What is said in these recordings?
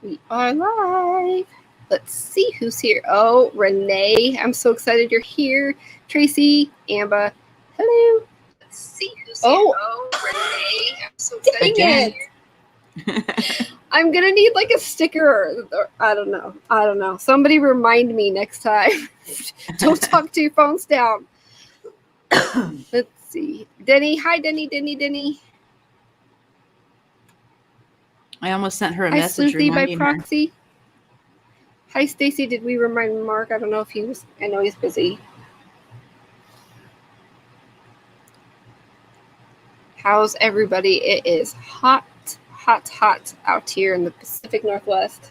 We are live. Let's see who's here. Oh, Renee. I'm so excited you're here. Tracy, Amber. Hello. Let's see who's here. Oh, Renee. I'm so excited. Dang it. I'm going to need like a sticker. Or, I don't know. Somebody remind me next time. Don't talk to your phones down. Let's see. Denny. Hi, Denny. I almost sent her a message reminding by proxy. Hi, Stacy. Did we remind Mark? I don't know if he was. I know he's busy. How's everybody? It is hot out here in the Pacific Northwest.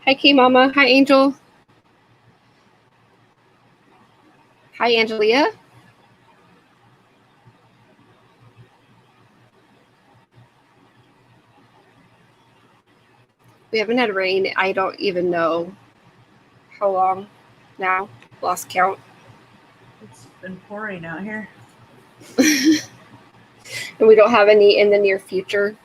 Hi, Kay Mama. Hi, Angel. Hi, Angelia. We haven't had rain. I don't even know how long now. Lost count. It's been pouring out here. And we don't have any in the near future.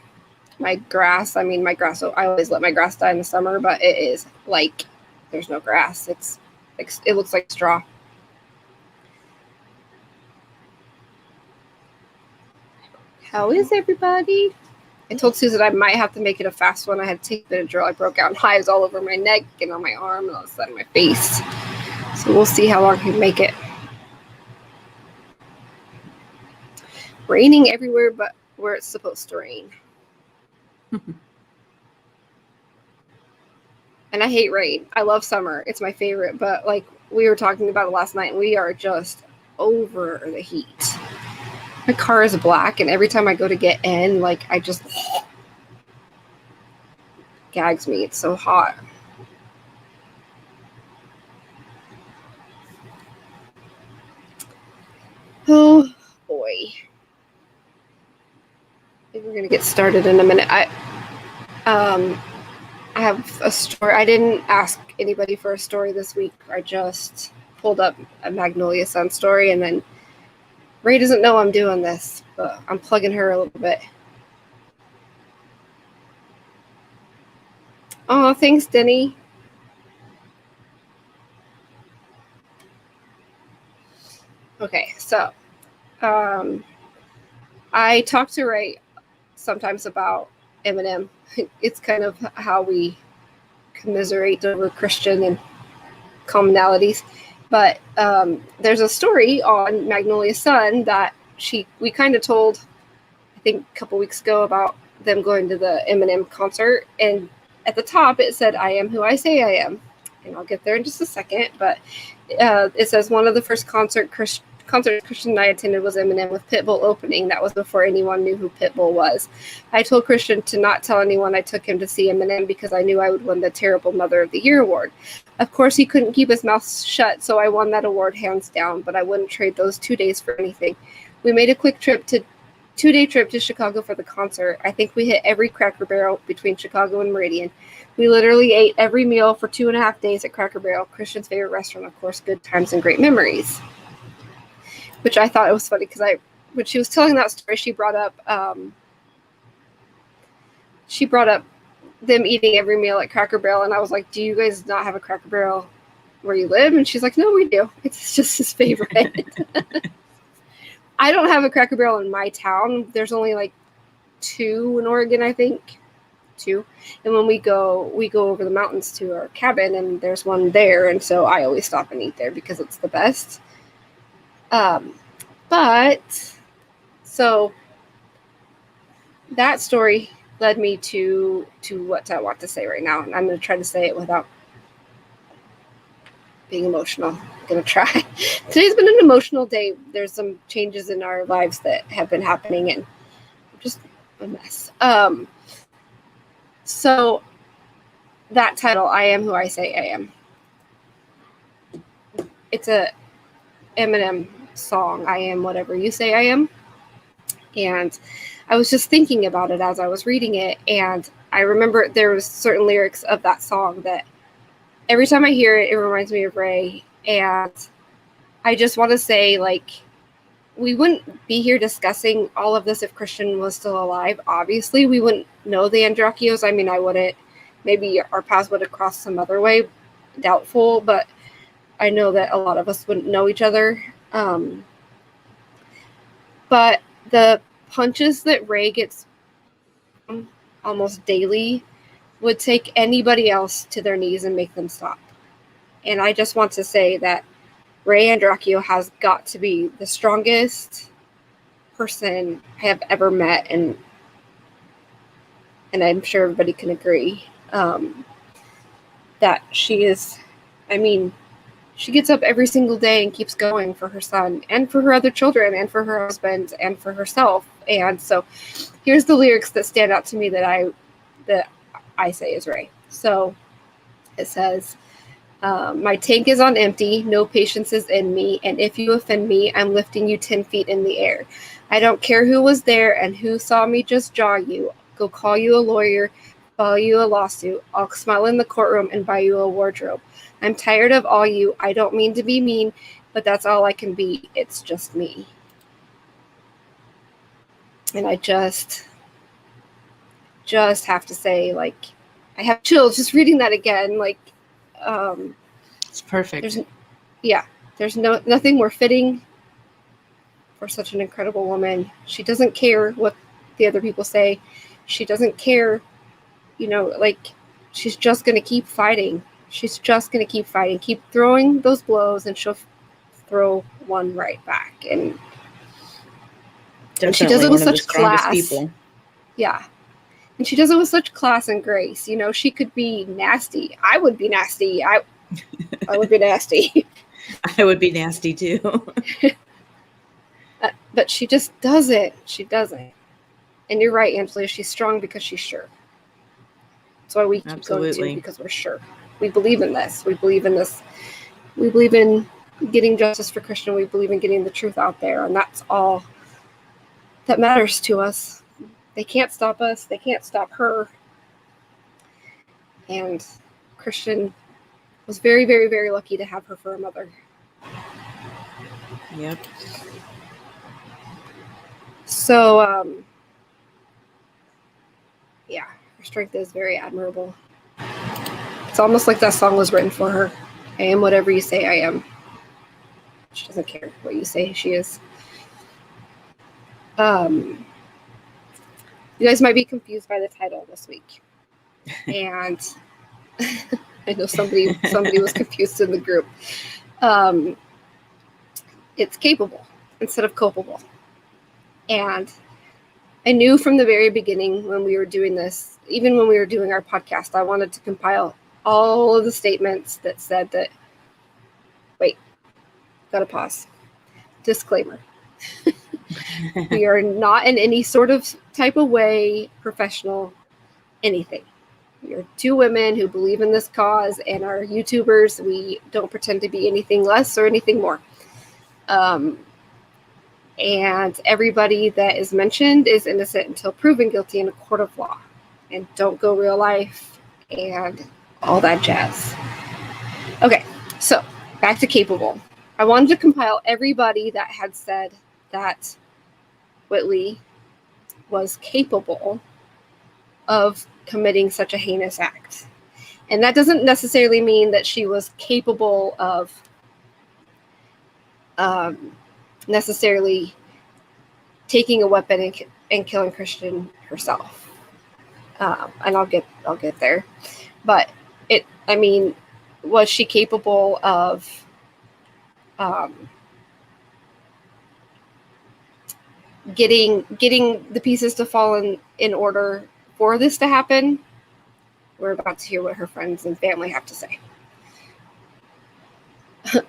My grass, I always let my grass die in the summer, but it is like there's no grass. It looks like straw. How is everybody? I told Susan I might have to make it a fast one. I had to take Benadryl. I broke out in hives all over my neck and on my arm and on the side of my face. So we'll see how long I can make it. Raining everywhere but where it's supposed to rain. And I hate rain. I love summer. It's my favorite. But like we were talking about it last night, and we are just over the heat. My car is black, and every time I go to get in, like I just gags me. It's so hot. Oh boy. I think we're gonna get started in a minute. I have a story. I didn't ask anybody for a story this week. I just pulled up a Magnolia Sun story, and then Ray doesn't know I'm doing this, but I'm plugging her a little bit. Oh, thanks, Denny. Okay, so I talk to Ray sometimes about Eminem. It's kind of how we commiserate over Christian and commonalities. But there's a story on Magnolia Sun that we kind of told, I think, a couple weeks ago about them going to the Eminem concert. And at the top, it said, "I am who I say I am." And I'll get there in just a second. But it says, one of the first concerts Christian and I attended was Eminem with Pitbull opening. That was before anyone knew who Pitbull was. I told Christian to not tell anyone I took him to see Eminem because I knew I would win the Terrible Mother of the Year award. Of course, he couldn't keep his mouth shut, so I won that award hands down, but I wouldn't trade those 2 days for anything. We made a quick 2-day trip to Chicago for the concert. I think we hit every Cracker Barrel between Chicago and Meridian. We literally ate every meal for 2.5 days at Cracker Barrel, Christian's favorite restaurant, of course. Good times and great memories. Which I thought it was funny because when she was telling that story, she brought up them eating every meal at Cracker Barrel, and I was like, "Do you guys not have a Cracker Barrel where you live?" And she's like, "No, we do. It's just his favorite." I don't have a Cracker Barrel in my town. There's only like 2 in Oregon, I think. 2. And when we go over the mountains to our cabin, and there's one there, and so I always stop and eat there because it's the best. But so that story led me to what I want to say right now, and I'm going to try to say it without being emotional. I'm going to try. Today's been an emotional day. There's some changes in our lives that have been happening, and just a mess. So that title, "I Am Who I Say I Am," it's a Eminem song. I am whatever you say I am. And I was just thinking about it as I was reading it, and I remember there was certain lyrics of that song that every time I hear it, it reminds me of Ray. And I just want to say, like, we wouldn't be here discussing all of this if Christian was still alive. Obviously, we wouldn't know the Andreacchios. I mean, I wouldn't. Maybe our paths would have crossed some other way. Doubtful, but I know that a lot of us wouldn't know each other. But the punches that Ray gets almost daily would take anybody else to their knees and make them stop. And I just want to say that Ray Andreacchio has got to be the strongest person I have ever met, and I'm sure everybody can agree that she is. I mean, she gets up every single day and keeps going for her son and for her other children and for her husband and for herself. And so here's the lyrics that stand out to me that I say is Ray. So it says, my tank is on empty, no patience is in me, and if you offend me, I'm lifting you 10 feet in the air. I don't care who was there and who saw me just jaw you. Go call you a lawyer, file you a lawsuit. I'll smile in the courtroom and buy you a wardrobe. I'm tired of all you. I don't mean to be mean, but that's all I can be. It's just me. And I just have to say, like, I have chills just reading that again. Like, it's perfect. There's nothing more fitting for such an incredible woman. She doesn't care what the other people say. She doesn't care, like, she's just going to keep fighting. She's just going to keep fighting, keep throwing those blows, and she'll throw one right back. And she does it with such class. People. Yeah. And she does it with such class and grace. She could be nasty. I would be nasty. I would be nasty. I would be nasty too. But she just doesn't. She doesn't. And you're right, Angela. She's strong because she's sure. That's why we keep going to, because we're sure. We believe in this. We believe in this. We believe in getting justice for Christian. We believe in getting the truth out there. And that's all that matters to us. They can't stop us. They can't stop her. And Christian was very, very, very lucky to have her for a mother. Yep. So, her strength is very admirable. It's almost like that song was written for her. I am whatever you say I am. She doesn't care what you say she is. You guys might be confused by the title this week. And I know somebody was confused in the group. It's capable instead of culpable. And I knew from the very beginning when we were doing this, even when we were doing our podcast, I wanted to compile all of the statements that said that, wait, gotta pause. Disclaimer. We are not in any sort of type of way professional, anything. We are two women who believe in this cause and are YouTubers. We don't pretend to be anything less or anything more. And everybody that is mentioned is innocent until proven guilty in a court of law. And don't go real life and all that jazz. Okay, so back to capable. I wanted to compile everybody that had said that Whitley was capable of committing such a heinous act. And that doesn't necessarily mean that she was capable of necessarily taking a weapon and killing Christian herself. And I'll get there. But was she capable of getting the pieces to fall in order for this to happen? We're about to hear what her friends and family have to say.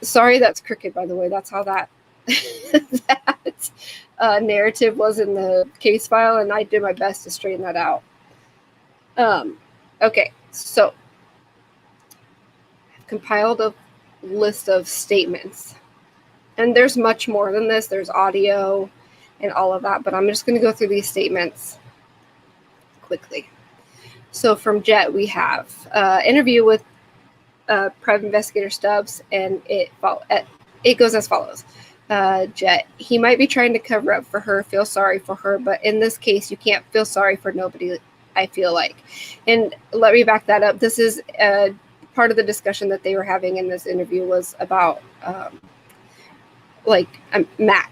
Sorry, that's crooked, by the way. That's how that narrative was in the case file, and I did my best to straighten that out. Okay, so I've compiled a list of statements. And there's much more than this. There's audio and all of that, but I'm just going to go through these statements quickly. So from Jet, we have interview with Private Investigator Stubbs, and it goes as follows. Jet, he might be trying to cover up for her, feel sorry for her, but in this case, you can't feel sorry for nobody, I feel like. And let me back that up. This is part of the discussion that they were having in this interview was about Matt.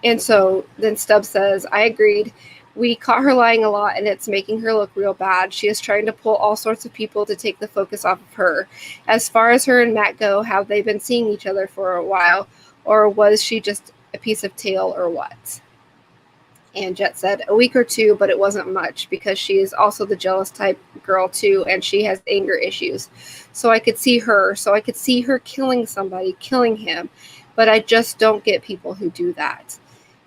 And so then Stubbs says, I agreed. We caught her lying a lot, and it's making her look real bad. She is trying to pull all sorts of people to take the focus off of her. As far as her and Matt go, have they been seeing each other for a while? Or was she just a piece of tail or what? And Jet said, a week or two, but it wasn't much because she is also the jealous type girl too, and she has anger issues. So I could see her killing somebody, killing him, but I just don't get people who do that.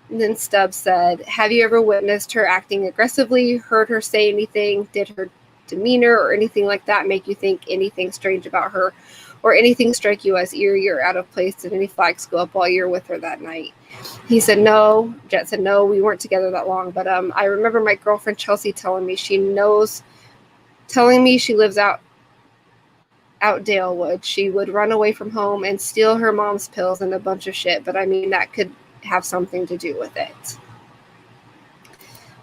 And then Stubbs said, have you ever witnessed her acting aggressively, heard her say anything, did her demeanor or anything like that make you think anything strange about her, or anything strike you as eerie or out of place? Did any flags go up while you were with her that night? He said no. Jet said no, we weren't together that long, but I remember my girlfriend Chelsea telling me she lives out Dalewood. She would run away from home and steal her mom's pills and a bunch of shit, but I mean that could have something to do with it.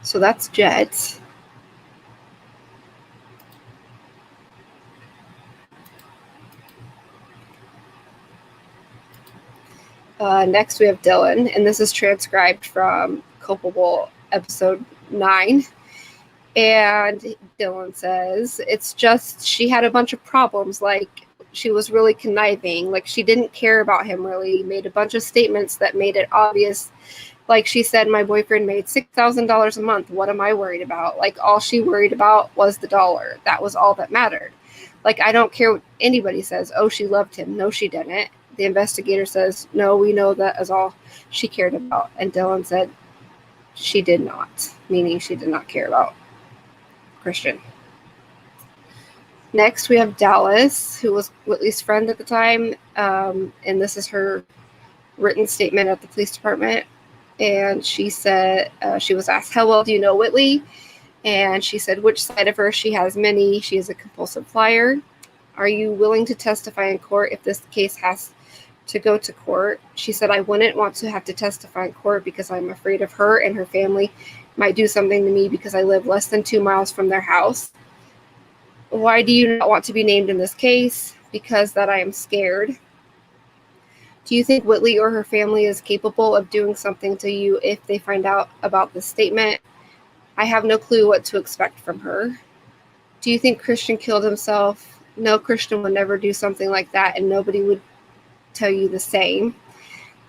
So that's Jet. Next we have Dylan, and this is transcribed from Culpable episode 9. And Dylan says, it's just she had a bunch of problems, like she was really conniving, like she didn't care about him really, made a bunch of statements that made it obvious. Like she said, my boyfriend made $6,000 a month. What am I worried about? Like all she worried about was the dollar. That was all that mattered. Like I don't care what anybody says. Oh, she loved him. No, she didn't. The investigator says, no, we know that is all she cared about. And Dylan said she did not, meaning she did not care about Christian. Next, we have Dallas, who was Whitley's friend at the time, and this is her written statement at the police department. And she said, she was asked, how well do you know Whitley? And she said, which side of her? She has many. She is a compulsive liar. Are you willing to testify in court if this case has to go to court? She said, I wouldn't want to have to testify in court because I'm afraid of her and her family might do something to me because I live less than 2 miles from their house. Why do you not want to be named in this case? Because that I am scared. Do you think Whitley or her family is capable of doing something to you if they find out about this statement? I have no clue what to expect from her. Do you think Christian killed himself? No, Christian would never do something like that, and nobody would tell you the same.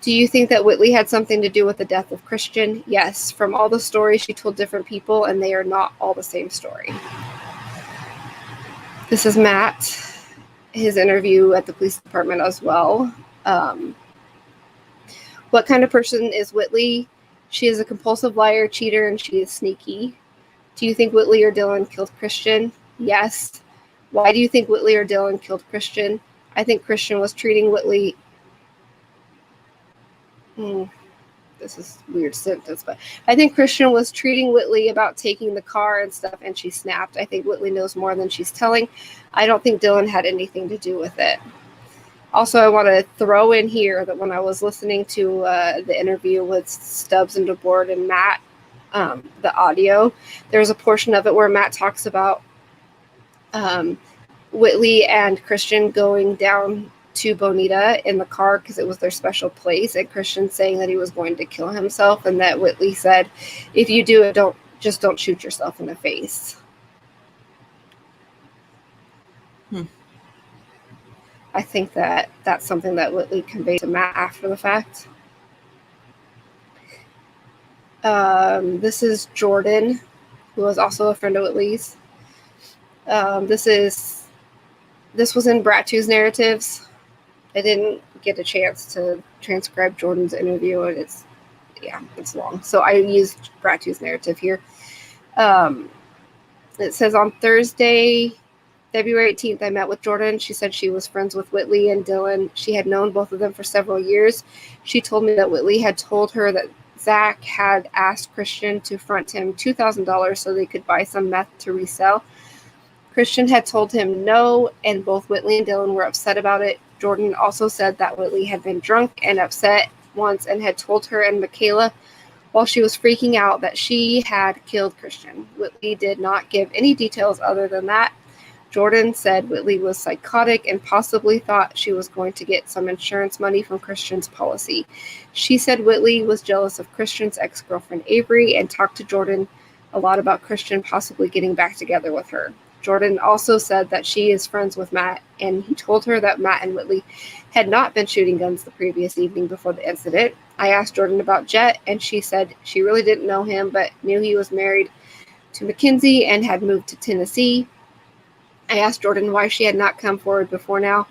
Do you think that Whitley had something to do with the death of Christian? Yes. From all the stories she told different people, and they are not all the same story. This is Matt, his interview at the police department as well. What kind of person is Whitley? She is a compulsive liar, cheater, and she is sneaky. Do you think Whitley or Dylan killed Christian? Yes. Why do you think Whitley or Dylan killed Christian? I think Christian was treating Whitley... This is a weird sentence, but I think Christian was treating Whitley about taking the car and stuff, and she snapped. I think Whitley knows more than she's telling. I don't think Dylan had anything to do with it. Also, I want to throw in here that when I was listening to the interview with Stubbs and DeBoard and Matt, the audio, there's a portion of it where Matt talks about Whitley and Christian going down to Bonita in the car because it was their special place, and Christian saying that he was going to kill himself, and that Whitley said, if you do it, don't shoot yourself in the face. I think that that's something that Whitley conveyed to Matt after the fact. This is Jordan, who was also a friend of Whitley's. This was in Brattu's narratives. I didn't get a chance to transcribe Jordan's interview, and it's long. So I used Brattu's narrative here. It says, on Thursday, February 18th, I met with Jordan. She said she was friends with Whitley and Dylan. She had known both of them for several years. She told me that Whitley had told her that Zach had asked Christian to front him $2,000 so they could buy some meth to resell. Christian had told him no, and both Whitley and Dylan were upset about it. Jordan also said that Whitley had been drunk and upset once and had told her and Michaela while she was freaking out that she had killed Christian. Whitley did not give any details other than that. Jordan said Whitley was psychotic and possibly thought she was going to get some insurance money from Christian's policy. She said Whitley was jealous of Christian's ex-girlfriend Avery and talked to Jordan a lot about Christian possibly getting back together with her. Jordan also said that she is friends with Matt, and he told her that Matt and Whitley had not been shooting guns the previous evening before the incident. I asked Jordan about Jet, and she said she really didn't know him, but knew he was married to Mackenzie and had moved to Tennessee. I asked Jordan why she had not come forward before now,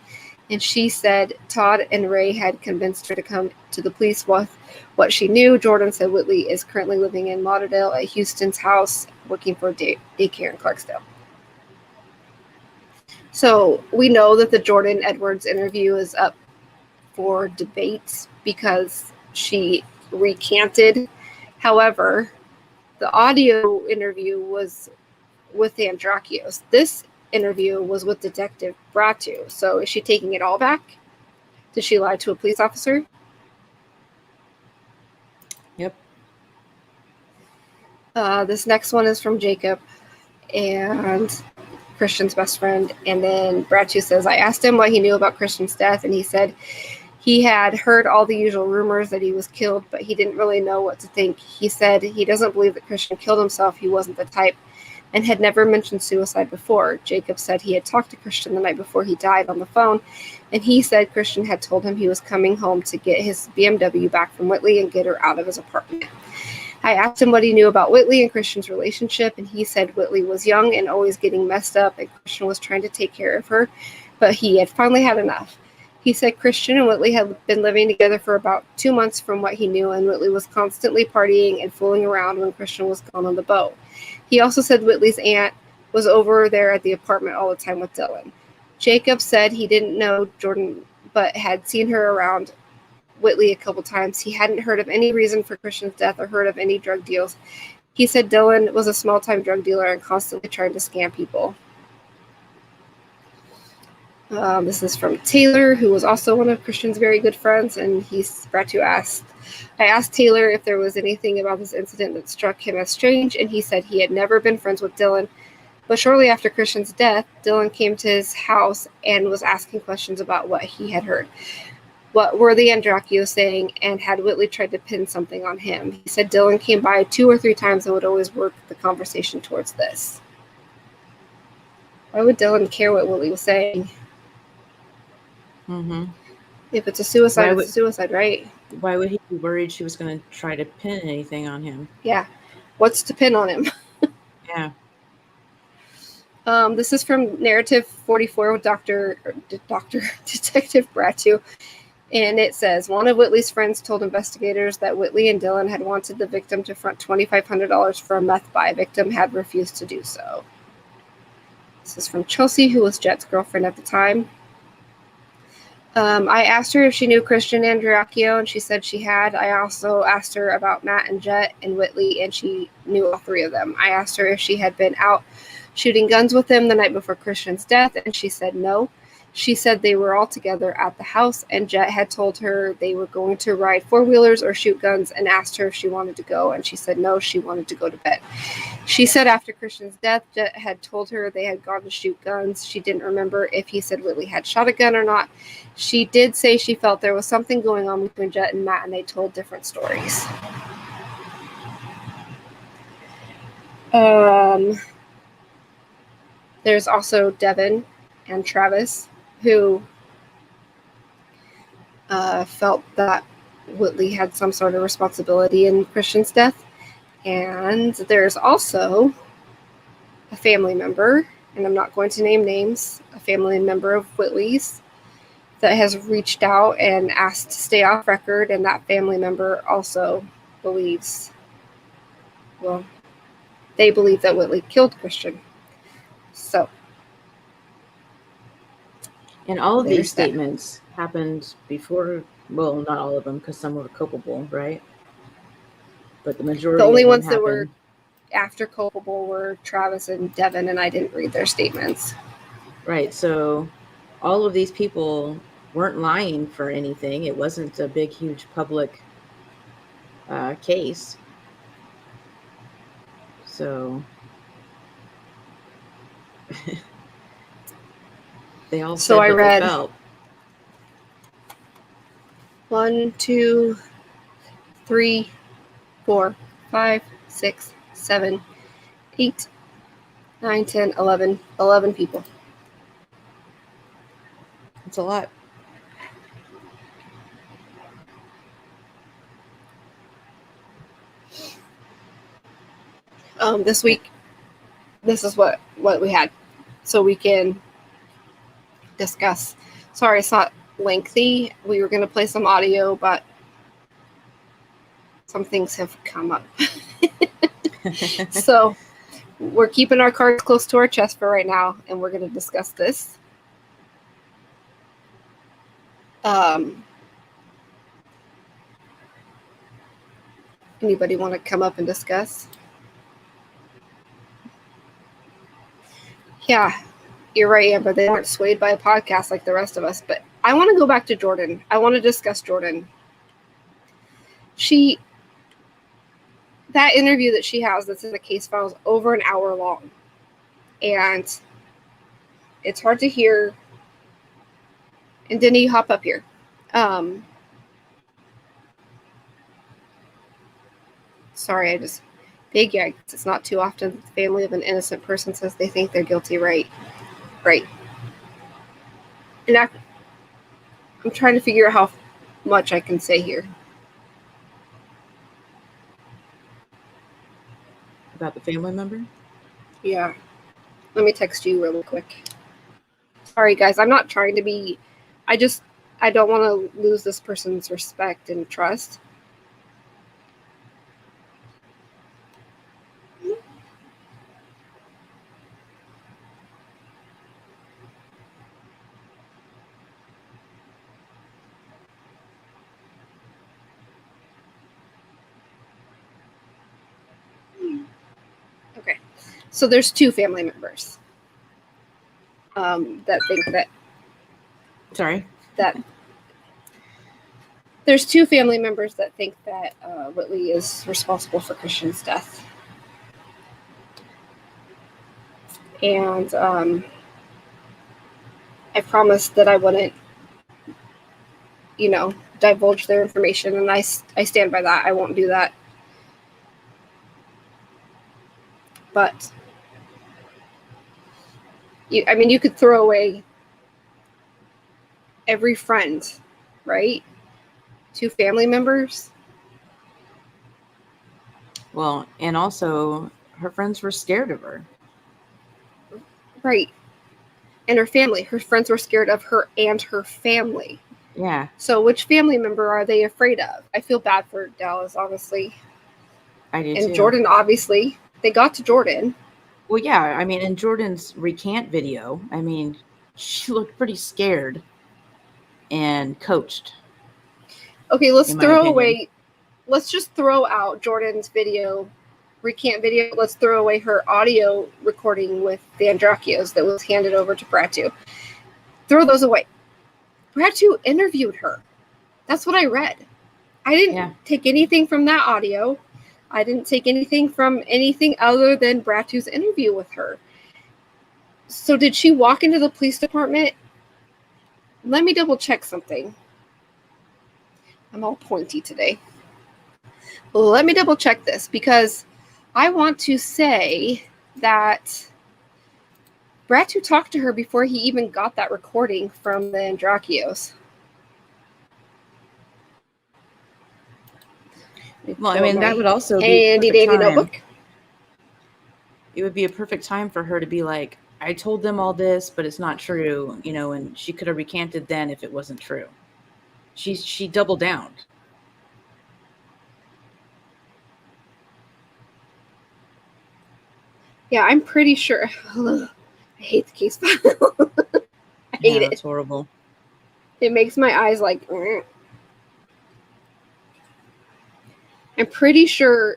and she said Todd and Ray had convinced her to come to the police with what she knew. Jordan said Whitley is currently living in Lauderdale at Houston's house, working for daycare in Clarksdale. So we know that the Jordan Edwards interview is up for debate because she recanted. However, the audio interview was with Andreacchio. This interview was with Detective Bratu. So is she taking it all back? Did she lie to a police officer? Yep. This next one is from Jacob and Christian's best friend. And then Bratu says, I asked him what he knew about Christian's death, and he said he had heard all the usual rumors that he was killed, but he didn't really know what to think. He said he doesn't believe that Christian killed himself. He wasn't the type, and had never mentioned suicide before. Jacob said he had talked to Christian the night before he died on the phone, and he said Christian had told him he was coming home to get his BMW back from Whitley and get her out of his apartment. I asked him what he knew about Whitley and Christian's relationship, and he said Whitley was young and always getting messed up, and Christian was trying to take care of her, but he had finally had enough. He said Christian and Whitley had been living together for about 2 months from what he knew, and Whitley was constantly partying and fooling around when Christian was gone on the boat. He also said Whitley's aunt was over there at the apartment all the time with Dylan. Jacob said he didn't know Jordan, but had seen her around Whitley a couple times. He hadn't heard of any reason for Christian's death or heard of any drug deals. He said Dylan was a small-time drug dealer and constantly trying to scam people. This is from Taylor, who was also one of Christian's very good friends, and Bratu asked, I asked Taylor if there was anything about this incident that struck him as strange, and he said he had never been friends with Dylan, but shortly after Christian's death, Dylan came to his house and was asking questions about what he had heard. What were the Andreacchio saying, and had Whitley tried to pin something on him? He said Dylan came by 2 or 3 times and would always work the conversation towards this. Why would Dylan care what Whitley was saying? Mm-hmm. If it's a suicide, it's a suicide, right? Why would he be worried she was going to try to pin anything on him? Yeah. What's to pin on him? Yeah. This is from Narrative 44 with Detective Bratu. And it says, one of Whitley's friends told investigators that Whitley and Dylan had wanted the victim to front $2,500 for a meth buy. Victim had refused to do so. This is from Chelsea, who was Jet's girlfriend at the time. I asked her if she knew Christian Andreacchio, and she said she had. I also asked her about Matt and Jet and Whitley, and she knew all 3 of them. I asked her if she had been out shooting guns with them the night before Christian's death, and she said no. She said they were all together at the house, and Jet had told her they were going to ride 4-wheelers or shoot guns, and asked her if she wanted to go, and she said no, she wanted to go to bed. She said after Christian's death, Jet had told her they had gone to shoot guns. She didn't remember if he said Whitley had shot a gun or not. She did say she felt there was something going on between Jet and Matt, and they told different stories. There's also Devin and Travis, who felt that Whitley had some sort of responsibility in Christian's death. And there's also a family member, and I'm not going to name names, a family member of Whitley's that has reached out and asked to stay off record, and that family member also believes, well, they believe that Whitley killed Christian. So. And all of these statements happened before, well, not all of them, because some were culpable, right? But the majority the only of them ones happened. That were after culpable were Travis and Devin, and I didn't read their statements. Right, so all of these people weren't lying for anything. It wasn't a big, huge public case. So they all said I what read they felt. 1, 2, 3, 4, 5, 6, 7, 8, 9, 10, 11. 11 people. It's a lot. This week, this is what we had, so we can discuss. Sorry, it's not lengthy. We were going to play some audio, but some things have come up. So we're keeping our cards close to our chest for right now, and we're going to discuss this. Anybody want to come up and discuss? Yeah, you're right, Amber. They weren't swayed by a podcast like the rest of us, but I want to go back to Jordan. I want to discuss Jordan. That interview that she has that's in the case file is over an hour long. And it's hard to hear. And Denny, hop up here. Sorry, big yikes. It's not too often that the family of an innocent person says they think they're guilty, right? Right. And I'm trying to figure out how much I can say here. About the family member? Yeah. Let me text you really quick. Sorry, guys. I'm not trying to be... I don't want to lose this person's respect and trust. Okay. So there's two family members that think that... Sorry? That there's two family members that think that Whitley is responsible for Christian's death. And I promised that I wouldn't, divulge their information, and I stand by that. I won't do that. But, you could throw away every friend, right? Two family members. Well, and also her friends were scared of her. Right. And her family. Her friends were scared of her and her family. Yeah. So which family member are they afraid of? I feel bad for Dallas, honestly. I do and too. Jordan, obviously. They got to Jordan. Well, yeah. I mean, in Jordan's recant video, she looked pretty scared and coached. Okay, let's just throw out Jordan's recant video. Let's throw away her audio recording with the Andreacchios that was handed over to Bratu. Throw those away. Bratu interviewed her. That's what I read. I didn't take anything from that audio. I didn't take anything from anything other than Bratu's interview with her. So did she walk into the police department? Let me double check something. I'm all pointy today. Let me double check this, because I want to say that Bratu talked to her before he even got that recording from the Andreacchios. Well, that would also be handy dandy notebook. It would be a perfect time for her to be like, I told them all this, but it's not true, and she could have recanted then if it wasn't true. She doubled down. Yeah, I'm pretty sure. I hate the case file. I hate it. It's horrible. It makes my eyes like... I'm pretty sure...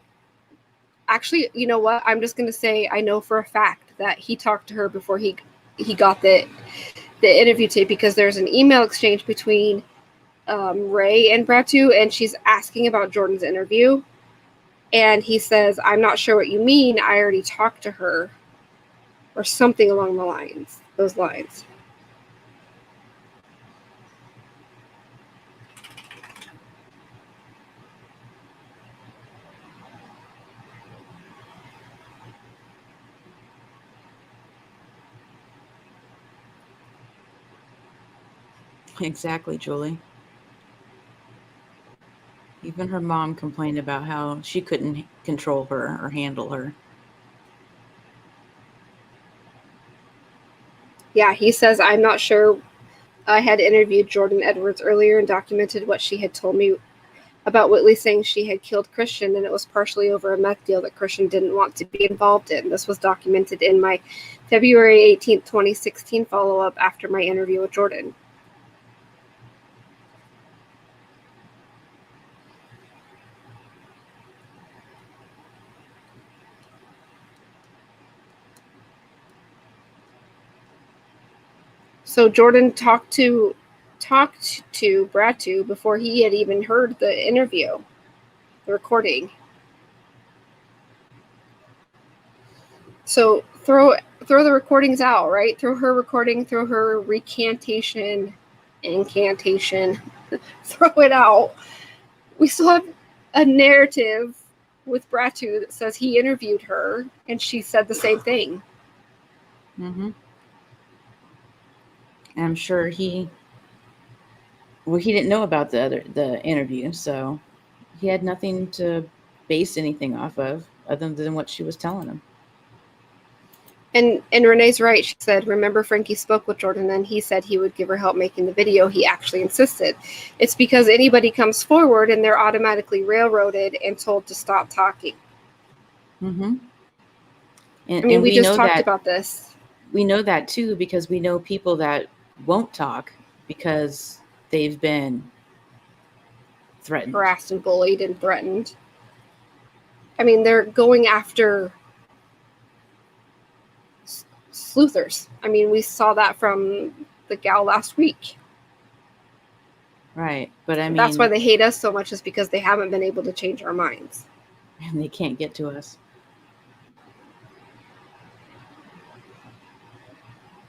Actually, you know what? I'm just going to say I know for a fact that he talked to her before he got the the interview tape because there's an email exchange between Ray and Bratu, and she's asking about Jordan's interview. And he says, I'm not sure what you mean. I already talked to her. Or something along those lines. Exactly, Julie. Even her mom complained about how she couldn't control her or handle her. Yeah, he says, I'm not sure. I had interviewed Jordan Edwards earlier and documented what she had told me about Whitley saying she had killed Christian, and it was partially over a meth deal that Christian didn't want to be involved in. This was documented in my February 18th, 2016 follow-up after my interview with Jordan. So Jordan talked to Bratu before he had even heard the interview, the recording. So throw the recordings out, right? Throw her recording, throw her incantation, throw it out. We still have a narrative with Bratu that says he interviewed her and she said the same thing. Mm-hmm. And I'm sure he didn't know about the interview, so he had nothing to base anything off of other than what she was telling him. And Renee's right. She said, remember Frankie spoke with Jordan and he said he would give her help making the video. He actually insisted. It's because anybody comes forward and they're automatically railroaded and told to stop talking. Mm-hmm. I mean, we just talked about this. We know that too because we know people that won't talk because they've been threatened, harassed and bullied and threatened. I mean, they're going after sleuthers. I mean, we saw that from the gal last week. Right, but I mean, that's why they hate us so much, is because they haven't been able to change our minds. And they can't get to us.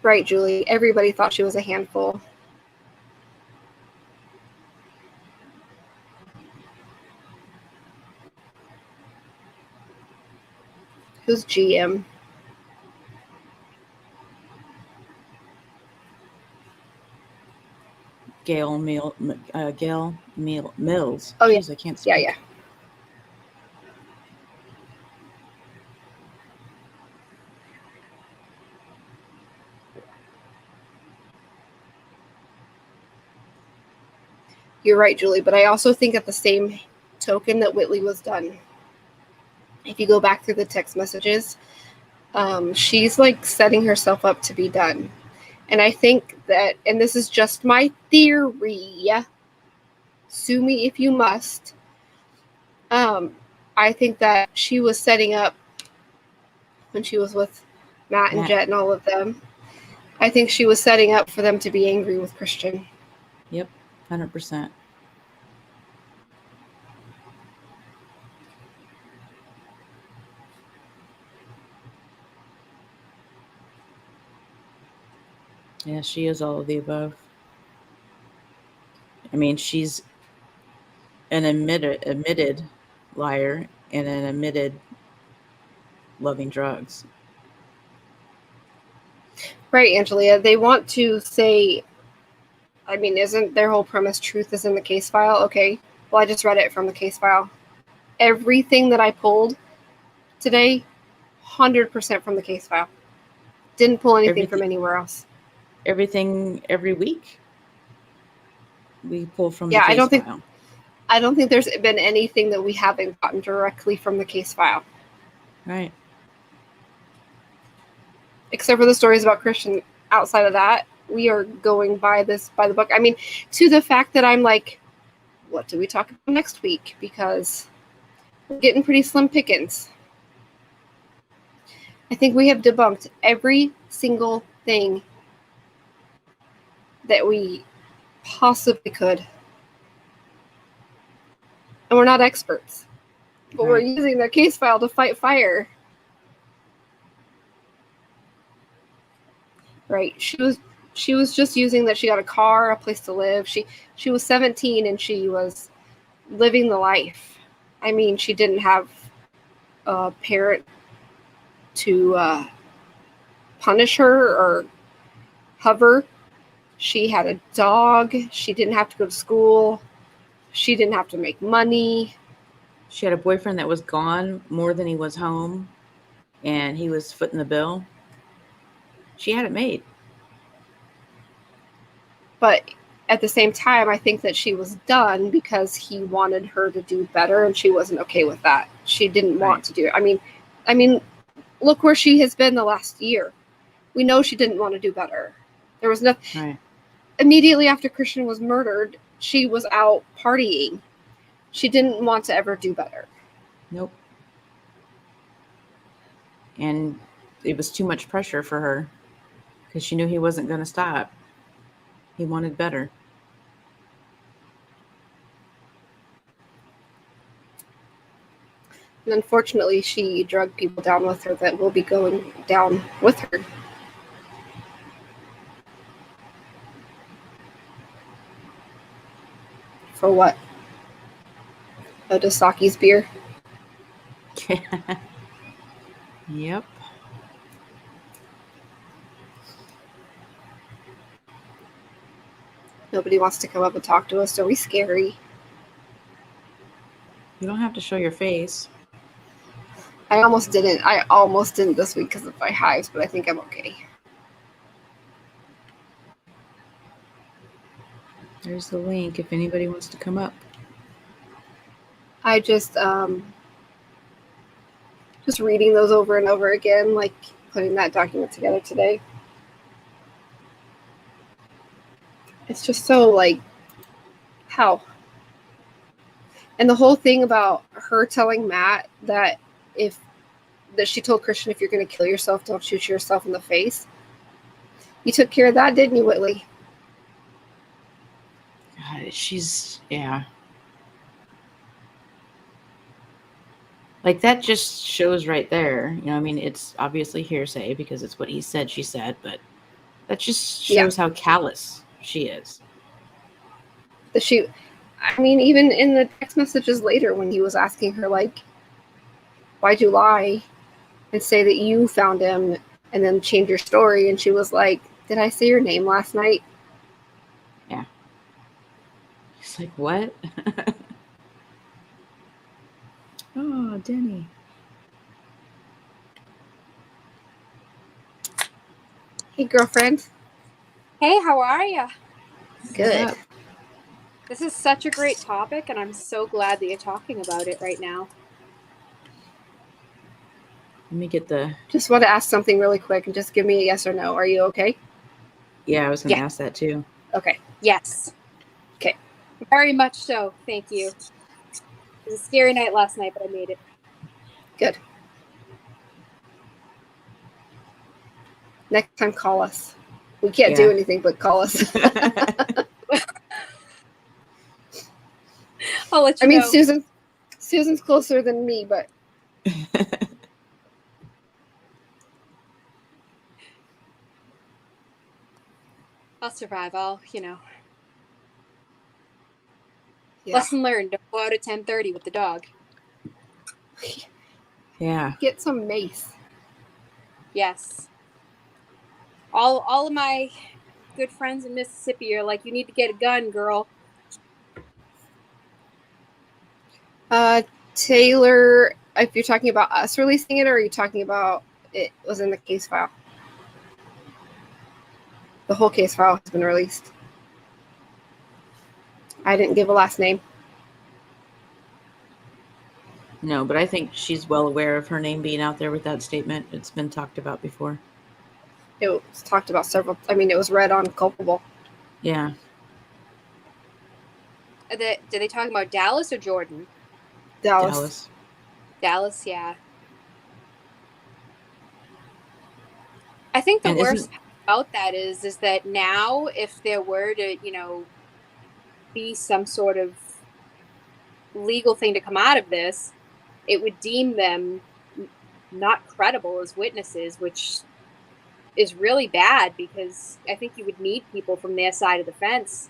Right, Julie. Everybody thought she was a handful. Who's GM? Gail Mills. Oh, Jeez, yeah. I can't speak. Yeah. You're right, Julie, but I also think at the same token that Whitley was done. If you go back through the text messages, she's like setting herself up to be done. And I think that, and this is just my theory, sue me if you must, I think that she was setting up, when she was with Matt and Jet and all of them, I think she was setting up for them to be angry with Christian. Yep, 100%. Yeah, she is all of the above. I mean, she's an admitted liar and an admitted loving drugs. Right, Angelia. They want to say, I mean, isn't their whole premise truth is in the case file? Okay, well, I just read it from the case file. Everything that I pulled today, 100% from the case file. Didn't pull anything from anywhere else. Everything every week we pull from the case file. I don't think there's been anything that we haven't gotten directly from the case file. Right. Except for the stories about Christian. Outside of that, we are going by the book. I mean, to the fact that I'm like, what do we talk about next week? Because we're getting pretty slim pickings. I think we have debunked every single thing that we possibly could. And we're not experts, but we're using their case file to fight fire. Right. She was just using that she got a car, a place to live. She was 17 and she was living the life. I mean, she didn't have a parent to punish her or hover. She had a dog. She didn't have to go to school. She didn't have to make money. She had a boyfriend that was gone more than he was home, and he was footing the bill. She had it made. But at the same time, I think that she was done because he wanted her to do better, and she wasn't okay with that. She didn't want to do it. I mean, look where she has been the last year. We know she didn't want to do better. There was nothing. Right. Immediately after Christian was murdered, she was out partying. She didn't want to ever do better. Nope. And it was too much pressure for her because she knew he wasn't going to stop. He wanted better. And unfortunately, she drugged people down with her that will be going down with her. For what? Odasaki's beer? Yep. Nobody wants to come up and talk to us. Are we scary? You don't have to show your face. I almost didn't this week because of my hives, but I think I'm okay. There's the link if anybody wants to come up. I just reading those over and over again, like putting that document together today. It's just so like, how? And the whole thing about her telling Matt that she told Christian, if you're going to kill yourself, don't shoot yourself in the face. You took care of that, didn't you, Whitley? God, yeah. Like, that just shows right there. You know, I mean, it's obviously hearsay because it's what he said, she said, but that just shows how callous she is. Even in the text messages later when he was asking her, like, why'd you lie and say that you found him and then change your story? And she was like, did I say your name last night? Yeah. He's like, what? Oh, Denny. Hey, girlfriend. Hey, how are you? Good. This is such a great topic, and I'm so glad that you're talking about it right now. Let me get Just want to ask something really quick and just give me a yes or no. Are you okay? Yeah, I was going to ask that too. Okay. Yes. Okay. Very much so. Thank you. It was a scary night last night, but I made it. Good. Next time, call us. We can't do anything but call us. I'll let you know. Susan's closer than me, but I'll survive. Yeah. Lesson learned: don't go out at 10:30 with the dog. Yeah. Get some mace. Yes. All of my good friends in Mississippi are like, you need to get a gun, girl. Taylor, if you're talking about us releasing it, or are you talking about it was in the case file? The whole case file has been released. I didn't give a last name. No, but I think she's well aware of her name being out there with that statement. It's been talked about before. It was talked about several. It was read on Culpable. Yeah. Did they talk about Dallas or Jordan? Dallas, yeah. I think the worst about that is that now if there were to, be some sort of legal thing to come out of this, it would deem them not credible as witnesses, which is really bad because I think you would need people from their side of the fence.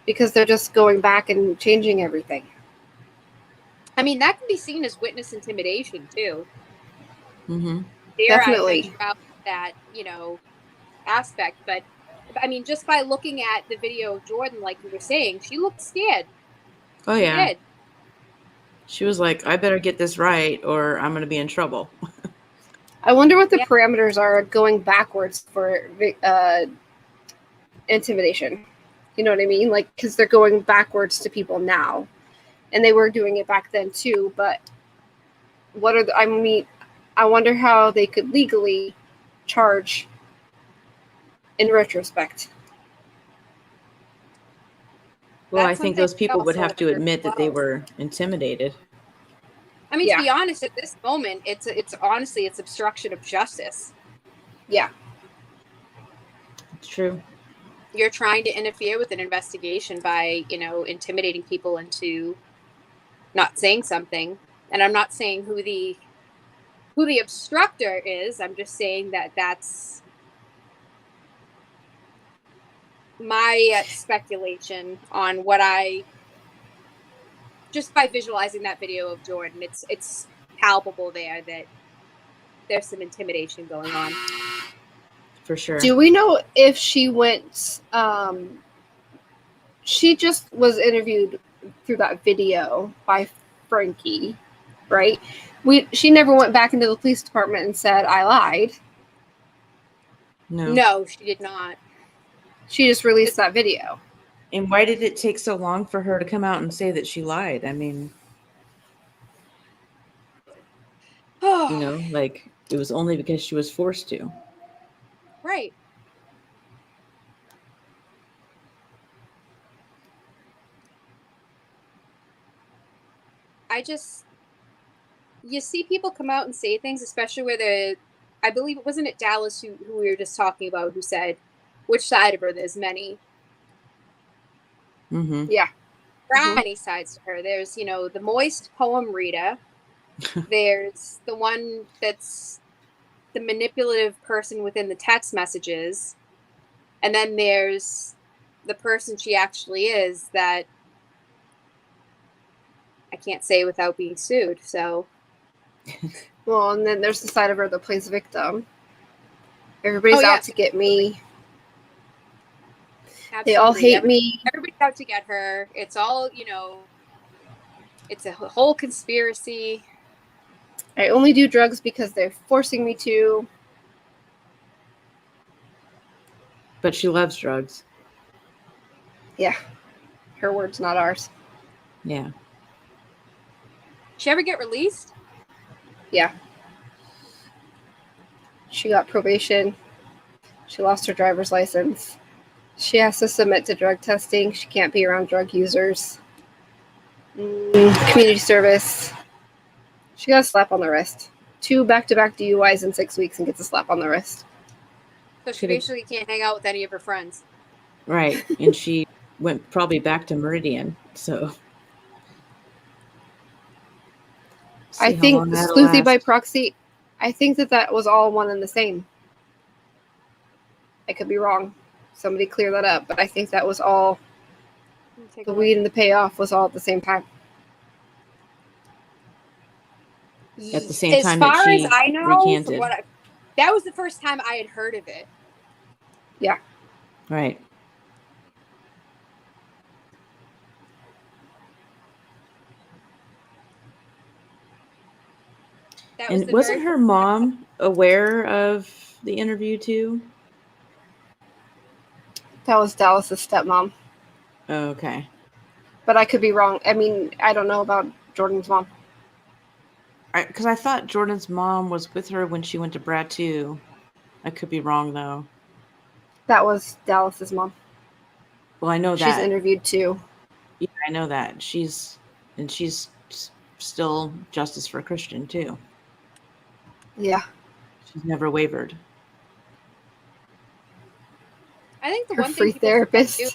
Because they're just going back and changing everything. I mean, that can be seen as witness intimidation too. Mm-hmm. Definitely. I out that, aspect, but I mean, just by looking at the video of Jordan, like you were saying, she looked scared. Oh, She yeah. did. She was like, I better get this right or I'm going to be in trouble. I wonder what the parameters are going backwards for intimidation. You know what I mean? Like, because they're going backwards to people now. And they were doing it back then too, but I wonder how they could legally charge in retrospect. Well, That's I think something those people would also have to wonder admit as that they well. were intimidated. I mean, Yeah. to be honest, at this moment, it's honestly, it's obstruction of justice. Yeah. It's true. You're trying to interfere with an investigation by, intimidating people into not saying something. And I'm not saying who the obstructor is. I'm just saying that that's my speculation on what I just by visualizing that video of Jordan. It's palpable there that there's some intimidation going on. For sure. Do we know if she went she just was interviewed through that video by Frankie, right? She never went back into the police department and said I lied. No, she did not. She just released that video. And why did it take so long for her to come out and say that she lied? I mean, like it was only because she was forced to. Right. You see people come out and say things, especially where I believe it wasn't it Dallas who we were just talking about, who said, which side of her, there's many. Mm-hmm. Yeah. There are many sides to her. There's, the moist poem reader. There's the one that's the manipulative person within the text messages. And then there's the person she actually is that I can't say without being sued. So. Well, and then there's the side of her that plays victim. Everybody's out to get me. Absolutely. They all hate me. Everybody's out to get her. It's all, it's a whole conspiracy. I only do drugs because they're forcing me to. But she loves drugs. Yeah. Her words, not ours. Yeah. She ever get released? Yeah. She got probation. She lost her driver's license. She has to submit to drug testing. She can't be around drug users. Community service. She got a slap on the wrist. 2 back-to-back DUIs in 6 weeks and gets a slap on the wrist. So she basically can't hang out with any of her friends. Right. And she went probably back to Meridian. So I think sleuthy by proxy, I think that was all one and the same. I could be wrong. Somebody clear that up. But I think that was all, the weed and the payoff was all at the same time. At the same time as far as I know, recanted. That was the first time I had heard of it. Yeah. Right. And wasn't her mom aware of the interview too? That was Dallas's stepmom. Oh, okay. But I could be wrong. I mean, I don't know about Jordan's mom. Because I thought Jordan's mom was with her when she went to Brad too. I could be wrong though. That was Dallas's mom. Well, I know that she's interviewed too. Yeah, I know that she's still Justice for Christian too. Yeah. She's never wavered. I think the Her one free thing people forget therapist. too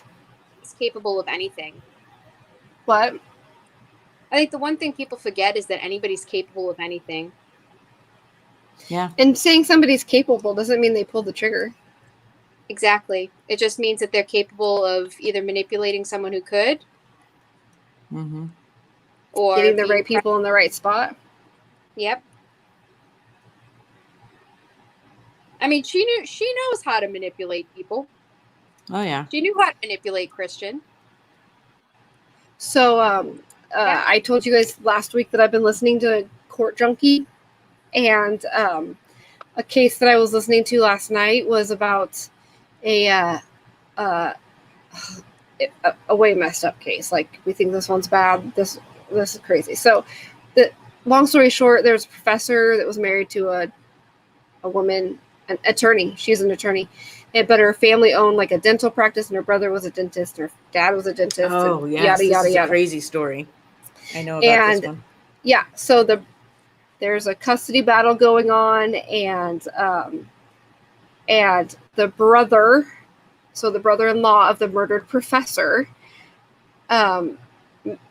is capable of anything. What? I think the one thing people forget is that anybody's capable of anything. Yeah. And saying somebody's capable doesn't mean they pull the trigger. Exactly. It just means that they're capable of either manipulating someone who could, Mm-hmm. or Getting the being right people in the right spot. Yep. I mean, she knows how to manipulate people. Oh yeah. She knew how to manipulate Christian. So Yeah. I told you guys last week that I've been listening to Court Junkie, and a case that I was listening to last night was about a way messed up case. Like, we think this one's bad. This is crazy. So, the long story short, there's a professor that was married to a woman, an attorney. She's an attorney, but her family owned like a dental practice, and her brother was a dentist, and her dad was a dentist. Oh and yes, yada this yada is yada. a crazy story. I know about this one. Yeah, so there's a custody battle going on, and the brother, so the brother-in-law of the murdered professor,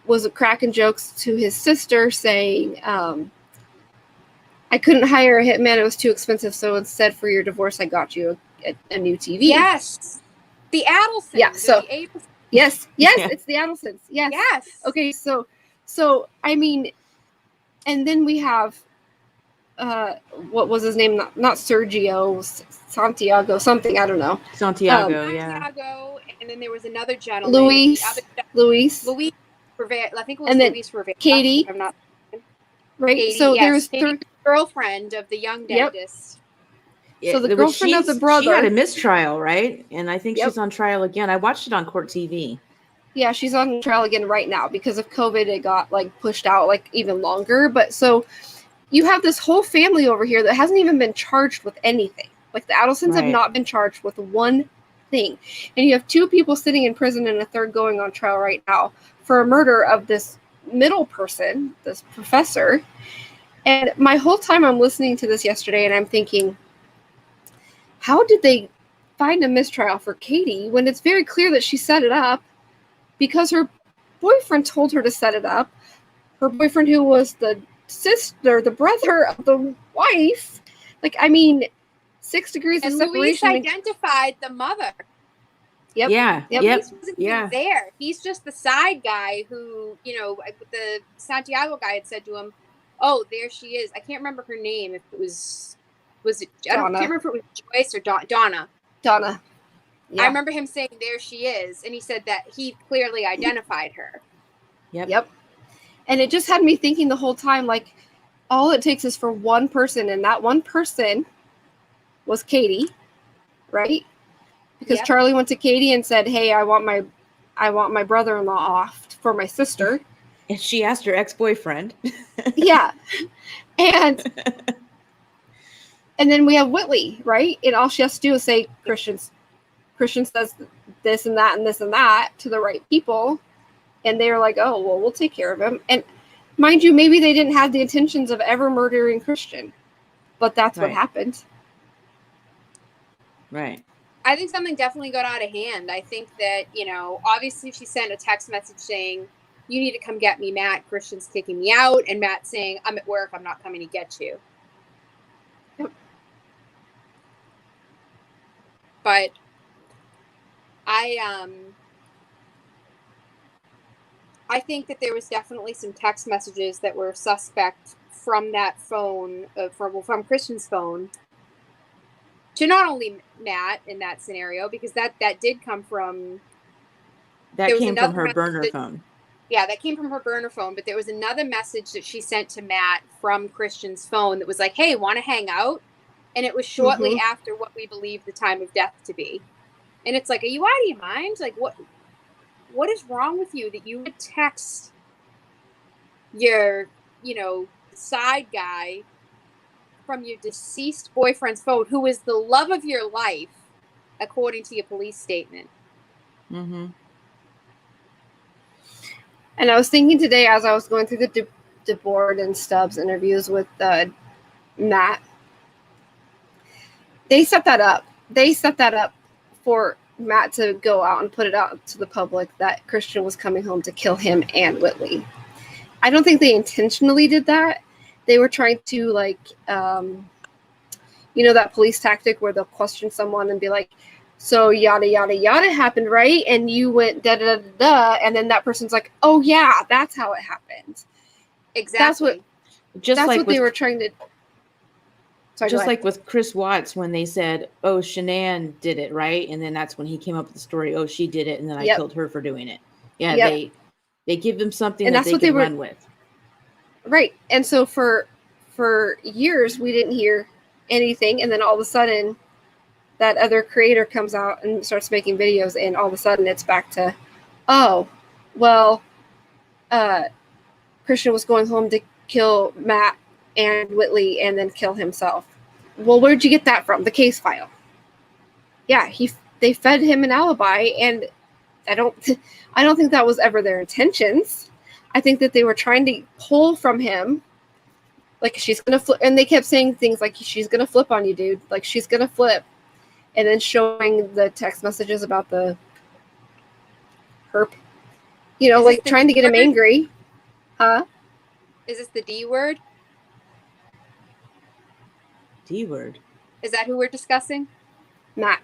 was cracking jokes to his sister, saying, I couldn't hire a hitman, it was too expensive, so instead for your divorce I got you a new TV. Yes. The Adelsons. Yeah, so the yes, Yeah. it's the Adelsons. Yes. Yes. Okay, so I mean, and then we have what was his name? Not Sergio, Santiago, something, I don't know. Santiago, Santiago, and then there was another gentleman. Luis. I think it was And then Luis Rivera. Katie. If I'm not Right. Katie, So yes, there's Katie's girlfriend of the young Yep. dentist. So the girlfriend of the brother. She had a mistrial, right? And I think Yep. she's on trial again. I watched it on Court TV. Yeah, she's on trial again right now because of COVID. It got like pushed out like even longer. But so you have this whole family over here that hasn't even been charged with anything. Like, the Adelsons have Right. not been charged with one thing. And you have two people sitting in prison and a third going on trial right now for a murder of this middle person, this professor. And my whole time I'm listening to this yesterday and I'm thinking, how did they find a mistrial for Katie when it's very clear that she set it up because her boyfriend told her to set it up? Her boyfriend, who was the brother of the wife. Like, I mean, 6 degrees And of Luis separation. identified the mother. Yep. Yeah. Yep. Luis wasn't even there. He's just the side guy who, the Santiago guy had said to him, "Oh, there she is." I can't remember her name. If it was it? I can't remember if it was Joyce or Donna. Donna. Yeah. I remember him saying, "There she is," and he said that he clearly identified her. Yep. And it just had me thinking the whole time, like, all it takes is for one person, and that one person was Katie, right? Because Charlie went to Katie and said, "Hey, I want my brother-in-law off for my sister." And she asked her ex-boyfriend. Yeah. And then we have Whitley, right? And all she has to do is say Christian says this and that and this and that to the right people. And they're like, "Oh, well, we'll take care of him." And mind you, maybe they didn't have the intentions of ever murdering Christian, but that's what happened. Right. I think something definitely got out of hand. I think that, obviously she sent a text message saying, "You need to come get me, Matt. Christian's kicking me out." And Matt saying, "I'm at work. I'm not coming to get you." Yep. But I think that there was definitely some text messages that were suspect from that phone, from Christian's phone, to not only Matt in that scenario, because that did come from... That came from her burner phone. Yeah, that came from her burner phone, but there was another message that she sent to Matt from Christian's phone that was like, "Hey, want to hang out?" And it was shortly after what we believe the time of death to be. And it's like, are you out of your mind? Like, what is wrong with you that you would text your, side guy from your deceased boyfriend's phone, who is the love of your life, according to your police statement? Mm-hmm. And I was thinking today, as I was going through the DeBoard and Stubbs interviews with Matt, They set that up. They set that up for Matt to go out and put it out to the public that Christian was coming home to kill him and Whitley. I don't think they intentionally did that. They were trying to, like, that police tactic where they'll question someone and be like, so yada, yada, yada happened, right? And you went da, da, da, da, and then that person's like, oh, yeah, that's how it happened. Exactly. That's what they were trying to... Sorry, just like with Chris Watts when they said, oh, Shanann did it, right? And then that's when he came up with the story, oh, she did it, and then I killed her for doing it. Yeah, they give them something and that they can run with. Right. And so for years, we didn't hear anything. And then all of a sudden, that other creator comes out and starts making videos. And all of a sudden, it's back to, oh, well, Christian was going home to kill Matt and Whitley and then kill himself. Well, where'd you get that from? The case file. Yeah, they fed him an alibi, and I don't think that was ever their intentions. I think that they were trying to pull from him, like, she's gonna flip, and they kept saying things like, she's gonna flip on you, dude. Like, she's gonna flip, and then showing the text messages about the herp, like trying to get him angry. Huh? Is this the D word? D word. Is that who we're discussing? Matt.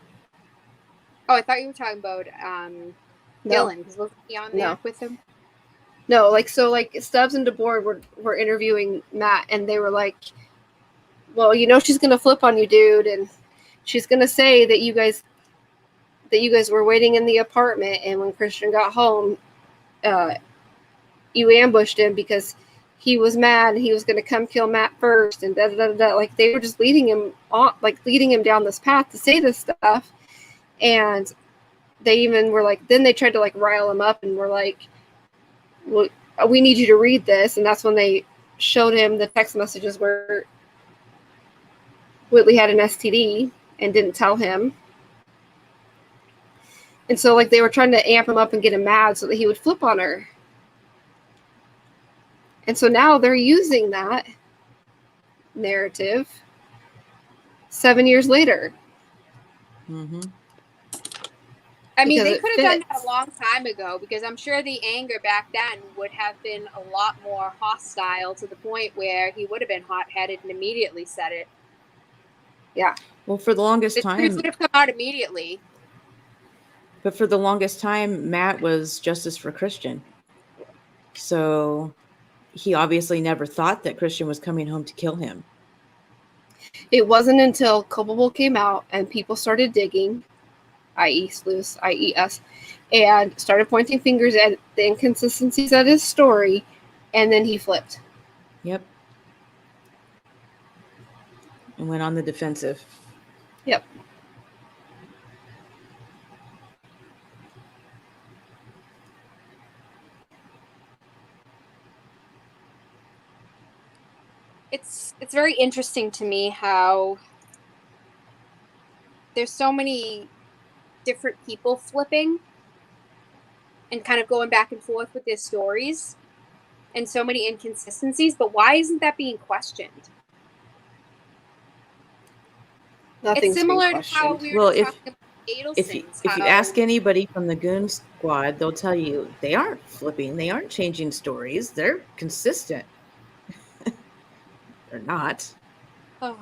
Oh, I thought you were talking about Dylan, because wasn't he on there with him? No, like Stubbs and DeBoer were interviewing Matt, and they were like, well, she's gonna flip on you, dude, and she's gonna say that you guys were waiting in the apartment, and when Christian got home, you ambushed him because he was mad and he was gonna come kill Matt first, and da da da da. Like, they were just leading him down this path to say this stuff. And they even were like, then they tried to, like, rile him up and were like, well, we need you to read this. And that's when they showed him the text messages where Whitley had an STD and didn't tell him. And so, like, they were trying to amp him up and get him mad so that he would flip on her. And so now they're using that narrative 7 years later. Mm-hmm. I mean, they could have done that a long time ago, because I'm sure the anger back then would have been a lot more hostile, to the point where he would have been hot-headed and immediately said it. Yeah. Well, for the longest time... The truth would have come out immediately. But for the longest time, Matt was justice for Christian. So he obviously never thought that Christian was coming home to kill him. It wasn't until Culpable came out and people started digging, i.e. Sleuths, i.e. us, and started pointing fingers at the inconsistencies of his story, and then he flipped. Yep. And went on the defensive. Yep. It's very interesting to me how there's so many different people flipping and kind of going back and forth with their stories, and so many inconsistencies, but why isn't that being questioned? Nothing's it's similar to how we were talking about if you ask anybody from the Goon Squad, they'll tell you they aren't flipping, they aren't changing stories, they're consistent. They're not. Oh,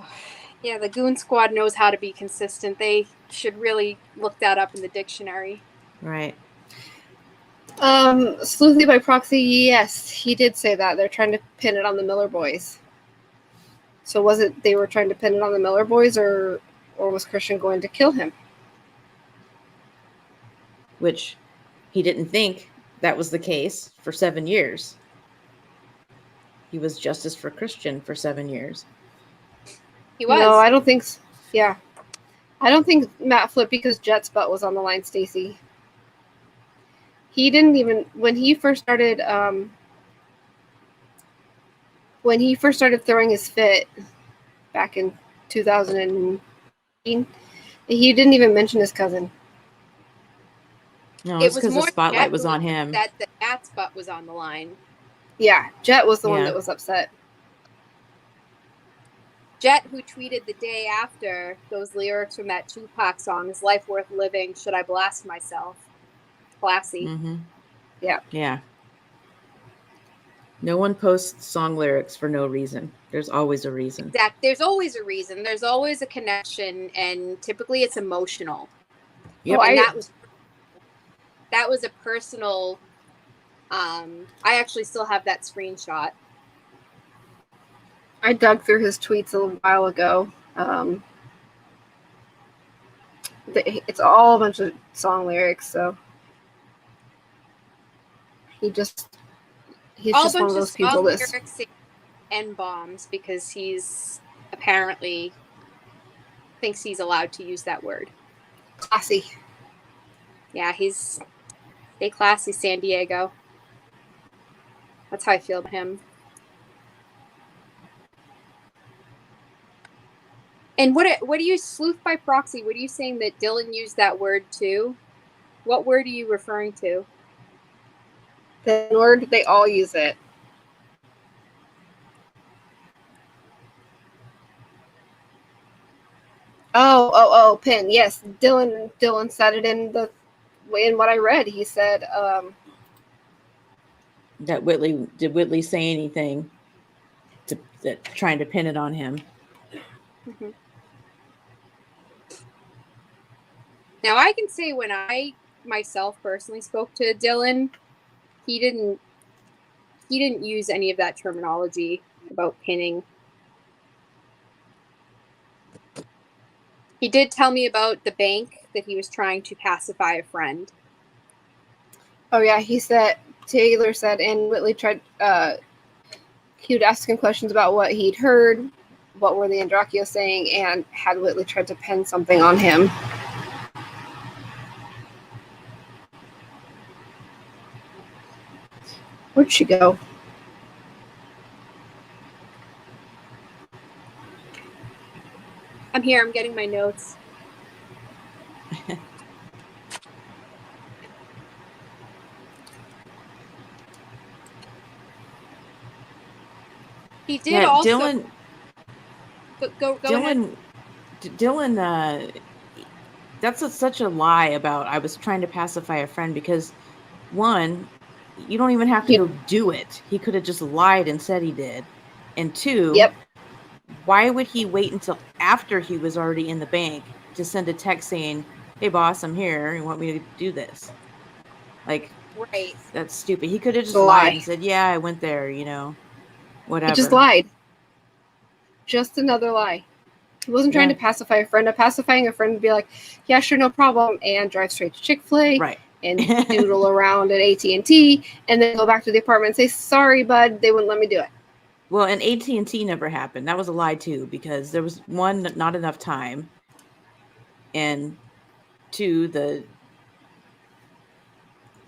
yeah, the Goon Squad knows how to be consistent. They should really look that up in the dictionary. Right. Sleuthy by proxy, yes, he did say that. They're trying to pin it on the Miller boys. So was it they were trying to pin it on the Miller boys, or was Christian going to kill him? Which he didn't think that was the case for 7 years. He was justice for Christian for 7 years. He was. No, I don't think so. Yeah. I don't think Matt flipped because Jet's butt was on the line, Stacy. He didn't even, when he first started throwing his fit back in 2018, he didn't even mention his cousin. No, it's because the spotlight was on him. That the Matt's butt was on the line. Yeah, Jet was the one that was upset. Jet, who tweeted the day after those lyrics from that Tupac song, "Is life worth living? Should I blast myself?" Classy. Mm-hmm. Yeah. Yeah. No one posts song lyrics for no reason. There's always a reason. Exactly. There's always a reason. There's always a connection, and typically it's emotional. Yep. And that was a personal. I actually still have that screenshot. I dug through his tweets a little while ago. It's all a bunch of song lyrics, so he's All just one of those people that's lyrics and bombs, because he's apparently thinks he's allowed to use that word. classy. Yeah, he's stay classy, San Diego. That's how I feel about him. And what do you, sleuth by proxy? What are you saying that Dylan used that word too? What word are you referring to? The word, they all use it. Oh, pin. Yes, Dylan said it in what I read. He said That did Whitley say anything that trying to pin it on him? Mm-hmm. Now I can say when I myself personally spoke to Dylan, he didn't use any of that terminology about pinning. He did tell me about the bank that he was trying to pacify a friend. Oh yeah, Taylor said, and Whitley tried. He would ask him questions about what he'd heard, what were the Andreacchio saying, and had Whitley tried to pin something on him. Where'd she go? I'm here. I'm getting my notes. He did also. Dylan. Go Dylan, ahead. Dylan. That's such a lie about I was trying to pacify a friend, because one, you don't even have to go do it. He could have just lied and said he did. And two, why would he wait until after he was already in the bank to send a text saying, "Hey boss, I'm here. You want me to do this?" Like, right. That's stupid. He could have just lied and said, "Yeah, I went there, whatever." He just lied. Just another lie. He wasn't trying to pacify a friend. Pacifying a friend would be like, "Yeah, sure, no problem," and drive straight to Chick-fil-A, right, and doodle around at AT&T, and then go back to the apartment and say, "Sorry, bud, they wouldn't let me do it." Well, and AT&T never happened. That was a lie too, because there was one, not enough time, and two,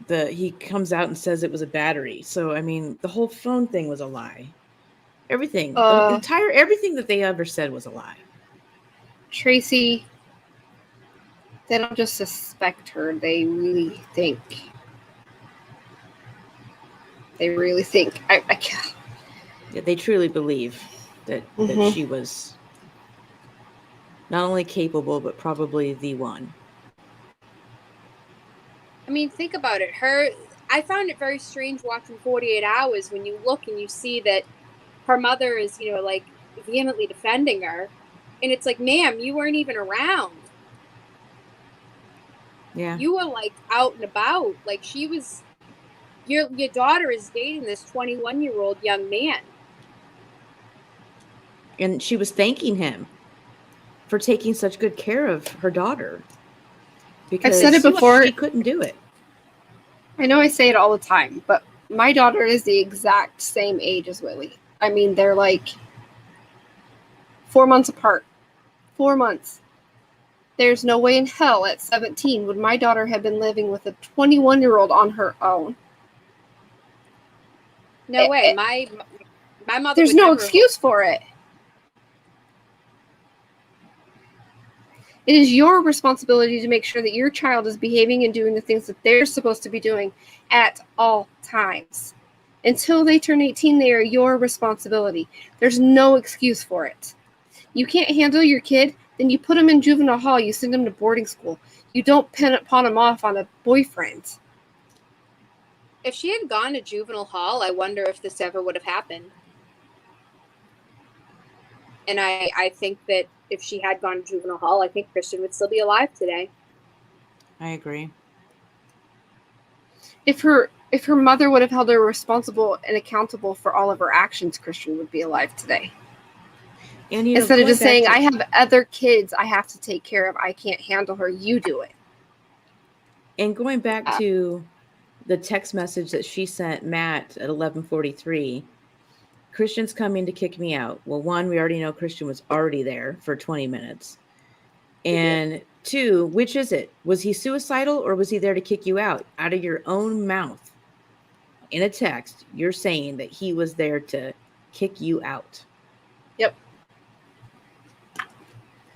he comes out and says it was a battery. So I mean, the whole phone thing was a lie. Everything, everything that they ever said was a lie. Tracy, they don't just suspect her; they really think. I can't. Yeah, they truly believe that she was not only capable, but probably the one. I mean, think about it. I found it very strange watching 48 Hours when you look and you see that her mother is, like vehemently defending her. And it's like, ma'am, you weren't even around. Yeah. You were like out and about. Like she was, your daughter is dating this 21-year-old young man. And she was thanking him for taking such good care of her daughter. Because I've said it before. She couldn't do it. I know I say it all the time, but my daughter is the exact same age as Whitley. I mean, they're like 4 months apart. 4 months. There's no way in hell at 17 would my daughter have been living with a 21-year-old on her own. No way. My mother. There's no excuse for it. It is your responsibility to make sure that your child is behaving and doing the things that they're supposed to be doing at all times. Until they turn 18, they are your responsibility. There's no excuse for it. You can't handle your kid, then you put them in juvenile hall. You send them to boarding school. You don't pawn them off on a boyfriend. If she had gone to juvenile hall, I wonder if this ever would have happened. And I think that if she had gone to juvenile hall, I think Christian would still be alive today. I agree. If her mother would have held her responsible and accountable for all of her actions, Christian would be alive today. And instead of just saying, I have other kids I have to take care of. I can't handle her. You do it. And going back to the text message that she sent Matt at 11:43, Christian's coming to kick me out. Well, one, we already know Christian was already there for 20 minutes. And two, which is it? Was he suicidal or was he there to kick you out? Out of your own mouth, in a text, you're saying that he was there to kick you out. Yep.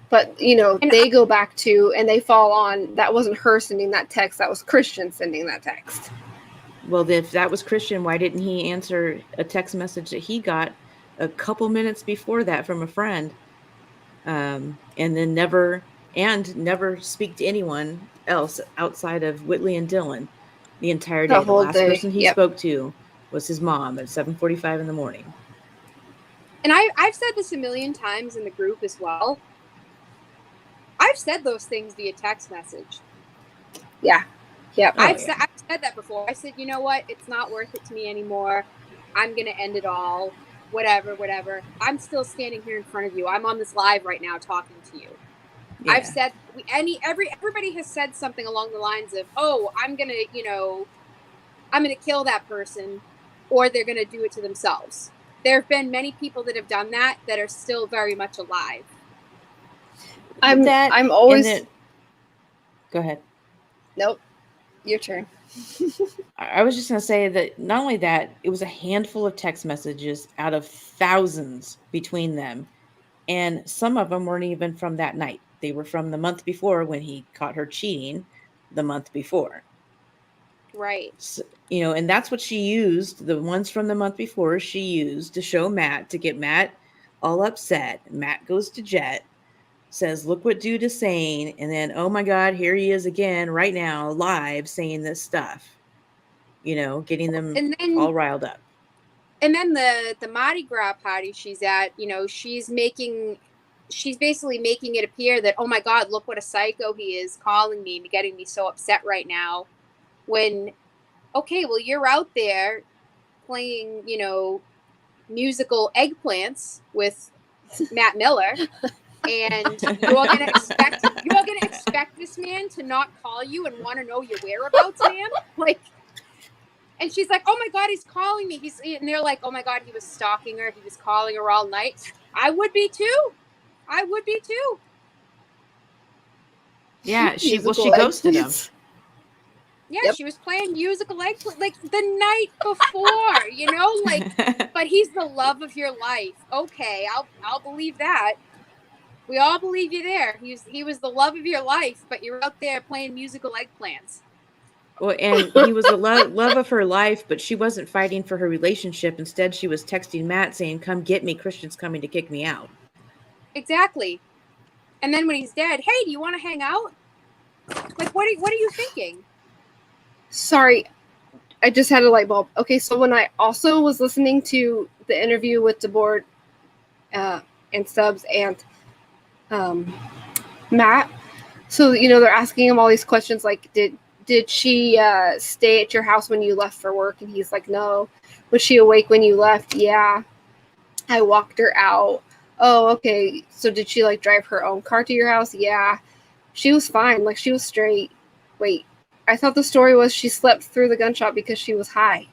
But, they go back to, and they fall on, that wasn't her sending that text. That was Christian sending that text. Well, if that was Christian, why didn't he answer a text message that he got a couple minutes before that from a friend? And then never speak to anyone else outside of Whitley and Dylan the entire day. The last person he spoke to was his mom at 7:45 in the morning. And I've said this a million times in the group as well. I've said those things via text message. Yeah. Yep. I've said that before. I said, you know what? It's not worth it to me anymore. I'm going to end it all. Whatever. I'm still standing here in front of you. I'm on this live right now talking to you. Yeah. I've said, everybody has said something along the lines of, oh, I'm going to kill that person, or they're going to do it to themselves. There have been many people that have done that are still very much alive. I'm always. Go ahead. Nope. Your turn. I was just going to say that not only that, it was a handful of text messages out of thousands between them. And some of them weren't even from that night. They were from the month before when he caught her cheating the month before. Right. So, and that's what she used. The ones from the month before she used to show Matt, to get Matt all upset. Matt goes to Jet, says, look what dude is saying. And then, oh my God, here he is again right now, live, saying this stuff, getting them all riled up. And then the Mardi Gras party she's at, she's basically making it appear that, oh my God, look what a psycho he is, calling me and getting me so upset right now. When, okay, well, you're out there playing, musical eggplants with Matt Miller. And you're gonna expect this man to not call you and want to know your whereabouts, man? Like, and she's like, "Oh my God, he's calling me." And they're like, "Oh my God, he was stalking her. He was calling her all night." I would be too. Yeah, she ghosted him. Yeah, yep. She was playing musical eggplant like the night before, but he's the love of your life. Okay, I'll believe that. We all believe you there. He was the love of your life, but you're out there playing musical eggplants. Well, and he was the love of her life, but she wasn't fighting for her relationship. Instead, she was texting Matt saying, come get me. Christian's coming to kick me out. Exactly. And then when he's dead, hey, do you want to hang out? Like, what are you thinking? Sorry, I just had a light bulb. Okay, so when I also was listening to the interview with DeBoard and Stubbs and Matt, so they're asking him all these questions like, did she stay at your house when you left for work? And he's like, no. Was she awake when you left? Yeah, I walked her out. Oh, okay. So did she drive her own car to your house? Yeah, she was fine, she was straight. Wait, I thought the story was she slept through the gunshot because she was high.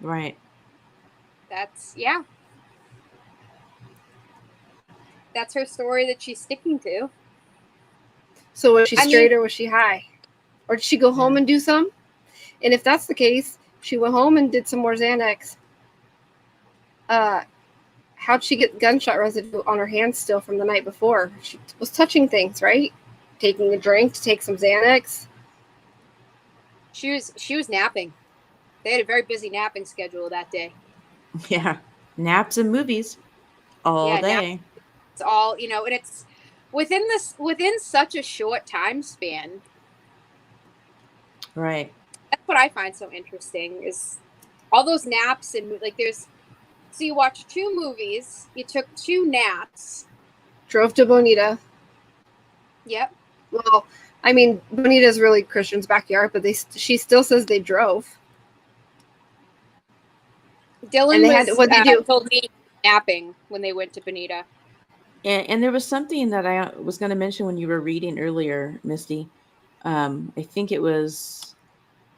Right. That's her story that she's sticking to. So was she straight or was she high? Or did she go home and do some? And if that's the case, she went home and did some more Xanax. How'd she get gunshot residue on her hands still from the night before? She was touching things, right? Taking a drink to take some Xanax. She was napping. They had a very busy napping schedule that day. Yeah. Naps and movies all day. all, and it's within such a short time span. Right. That's what I find so interesting is all those naps and like so you watched 2 movies, you took 2 naps. Drove to Bonita. Yep. Well, I mean, Bonita's really Christian's backyard, but she still says they drove. Dylan what they do? Told me napping when they went to Bonita. And there was something that I was going to mention when you were reading earlier, Misty. I think it was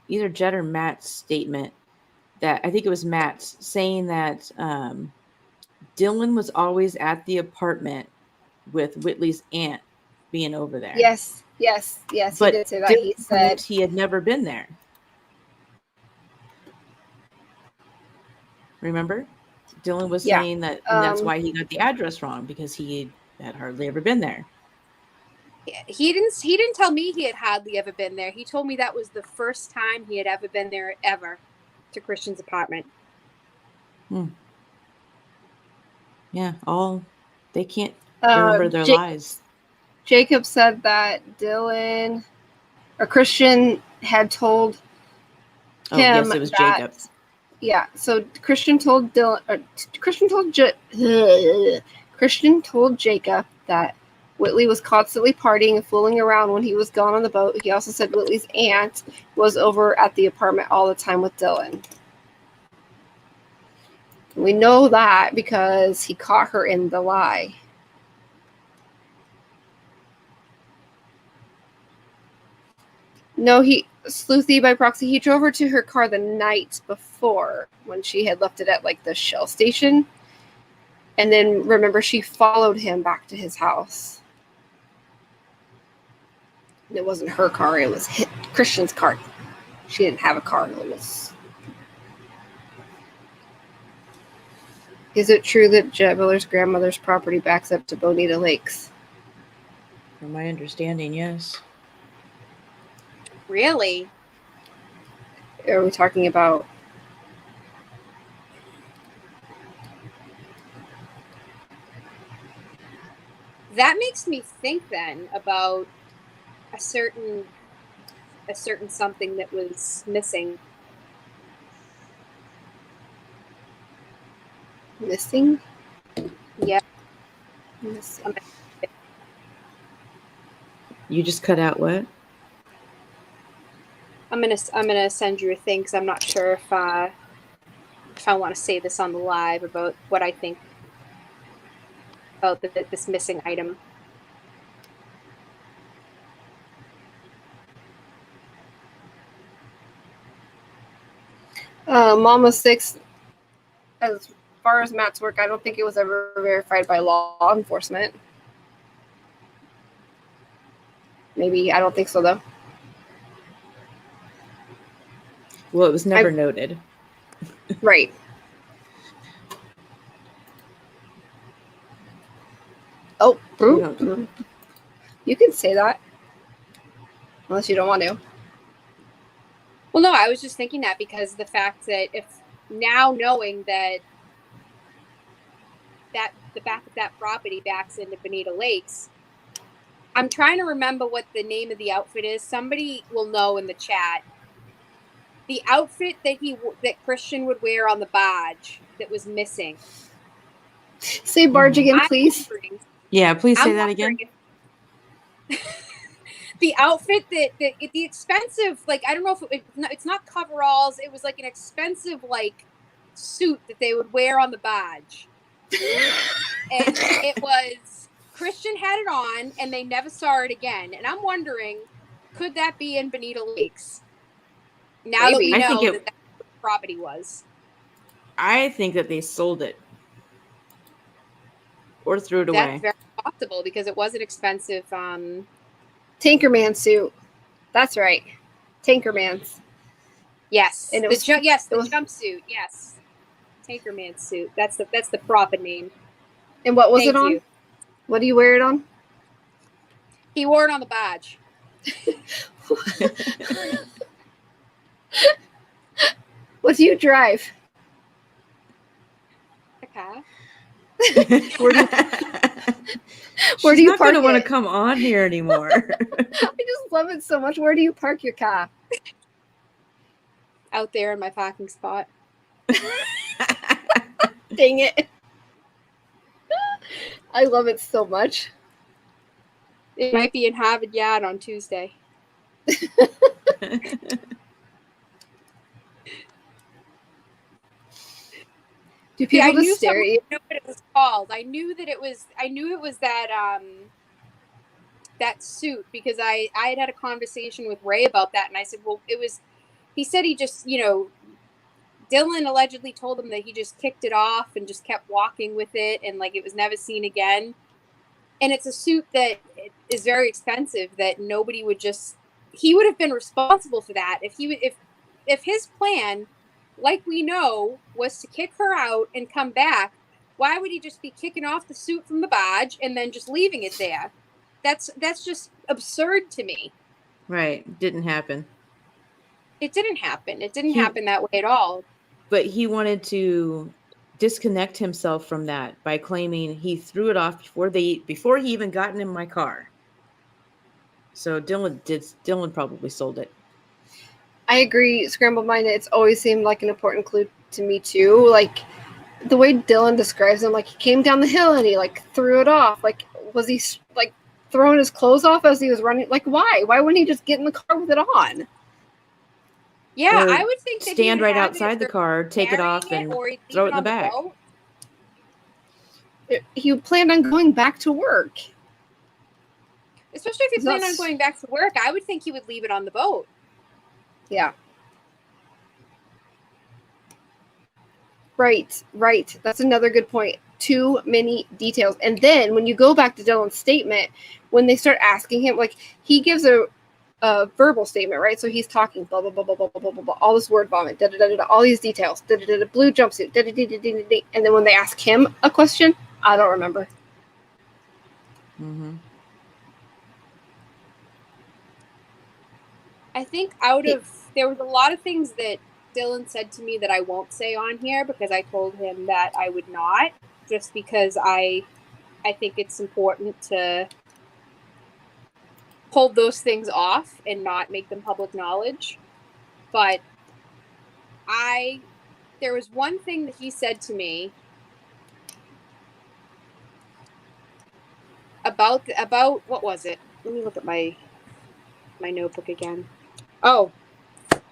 either Jed or Matt's statement that I think it was Matt's saying that Dylan was always at the apartment with Whitley's aunt being over there. Yes. But He did say that. Dylan He said he had never been there. Remember? Dylan was saying that and that's why he got the address wrong, because he had hardly ever been there. He didn't tell me he had hardly ever been there. He told me that was the first time he had ever been there ever, to Christian's apartment. Yeah, they can't remember their lives. Jacob said that Dylan or Christian had told him. Yes, it was Jacob. Yeah, so Christian told Christian told Jacob that Whitley was constantly partying and fooling around when he was gone on the boat. He also said Whitley's aunt was over at the apartment all the time with Dylan. We know that because he caught her in the lie. No, sleuthy by proxy. He drove her to her car the night before when she had left it at like the Shell station. And then remember, she followed him back to his house. And it wasn't her car, it was Christian's car. She didn't have a car. Is it true that Jet Miller's grandmother's property backs up to Bonita Lakes? From my understanding, yes. Really? Are we talking about... That makes me think then about a certain something that was missing. Missing? Yeah. Missing. You just cut out what? I'm gonna send you a thing because I'm not sure if I want to say this on the live about what I think about this missing item. Mama 6, as far as Matt's work, I don't think it was ever verified by law enforcement. Maybe, I don't think so though. Well, it was never noted. Right. Oh, you can say that. Unless you don't want to. Well, no, I was just thinking that because the fact that if now knowing that the back of that property backs into Bonita Lakes, I'm trying to remember what the name of the outfit is. Somebody will know in the chat. The outfit that Christian would wear on the barge that was missing. Say barge again, please. Yeah, please say that again. The outfit the expensive, like, I don't know if it's not coveralls. It was like an expensive like suit that they would wear on the barge. And it was Christian had it on and they never saw it again. And I'm wondering, could that be in Bonita Lakes? Now Maybe. that we know that that's what the property was. I think that they sold it. Or threw it away. That's very possible because it was an expensive Tankerman suit. That's right. Tankerman's. Yes. And the jumpsuit. Yes. Tankerman suit. That's the proper name. And what was it on? What do you wear it on? He wore it on the badge. What do you drive? A car. Where do She's you not park going to want it? to come on here anymore. I just love it so much. Where do you park your car? Out there in my parking spot. Dang it. I love it so much. It might be in Harvard Yard on Tuesday. Do people I knew just stare someone at you? knew what it was called. I knew it was that suit because I had a conversation with Ray about that, and I said, well, he said he just, Dylan allegedly told him that he just kicked it off and just kept walking with it, and like it was never seen again. And it's a suit that is very expensive that nobody would just, he would have been responsible for that if his plan, like we know, was to kick her out and come back. Why would he just be kicking off the suit from the barge and then just leaving it there? That's just absurd to me. Right. Didn't happen. It didn't happen. It didn't happen that way at all. But he wanted to disconnect himself from that by claiming he threw it off before he even gotten in my car. So Dylan probably sold it. I agree, Scrambled Minded. It's always seemed like an important clue to me too. Like the way Dylan describes him, like he came down the hill and he like threw it off. Like was he like throwing his clothes off as he was running? Like why? Why wouldn't he just get in the car with it on? Yeah, Or I would think that stand right outside the car, take it off, and throw it in the back. He planned on going back to work. Especially if he planned on going back to work, I would think he would leave it on the boat. Yeah. Right. That's another good point. Too many details. And then when you go back to Dylan's statement, when they start asking him, like he gives a verbal statement, right? So he's talking blah blah blah blah blah blah blah blah, all this word vomit, da da da da, all these details, da da da, blue jumpsuit, da da da da da, and then when they ask him a question, I don't remember. Mm-hmm. I think there was a lot of things that Dylan said to me that I won't say on here because I told him that I would not, just because I think it's important to hold those things off and not make them public knowledge. But there was one thing that he said to me about what was it? Let me look at my notebook again. Oh,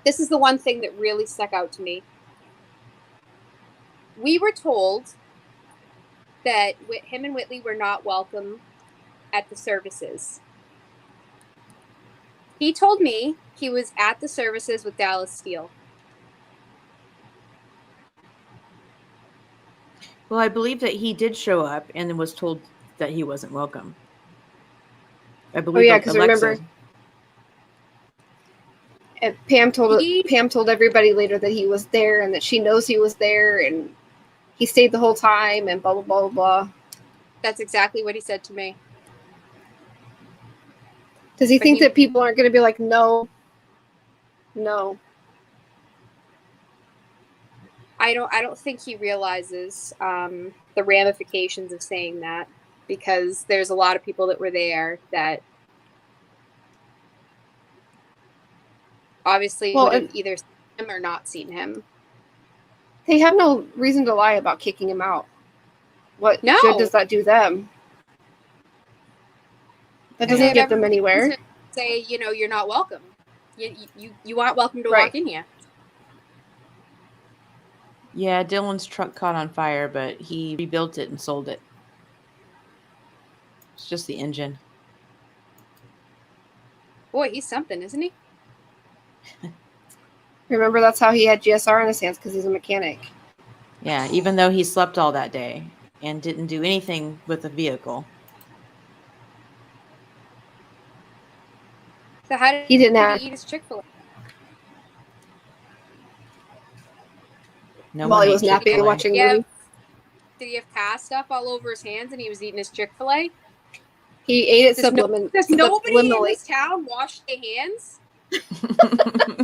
this is the one thing that really stuck out to me. We were told that him and Whitley were not welcome at the services. He told me he was at the services with Dallas Steele. Well, I believe that he did show up and was told that he wasn't welcome. I believe. Oh yeah, because remember, Pam told everybody later that he was there and that she knows he was there and he stayed the whole time and blah blah blah blah. That's exactly what he said to me. Does he think that people aren't going to be like, no? I don't think he realizes the ramifications of saying that, because there's a lot of people that were there that obviously would have either seen him or not seen him. They have no reason to lie about kicking him out. What good does that do them? That doesn't get them anywhere. Say, you're not welcome. You aren't welcome to walk in here. Yeah, Dylan's truck caught on fire, but he rebuilt it and sold it. It's just the engine. Boy, he's something, isn't he? Remember, that's how he had GSR in his hands, because he's a mechanic. Yeah, even though he slept all that day and didn't do anything with the vehicle. So how did he eat his Chick-fil-A? While he was napping and watching a movie. Did he have cast stuff all over his hands and he was eating his Chick-fil-A? He ate it subliminally. Does nobody in this town wash their hands?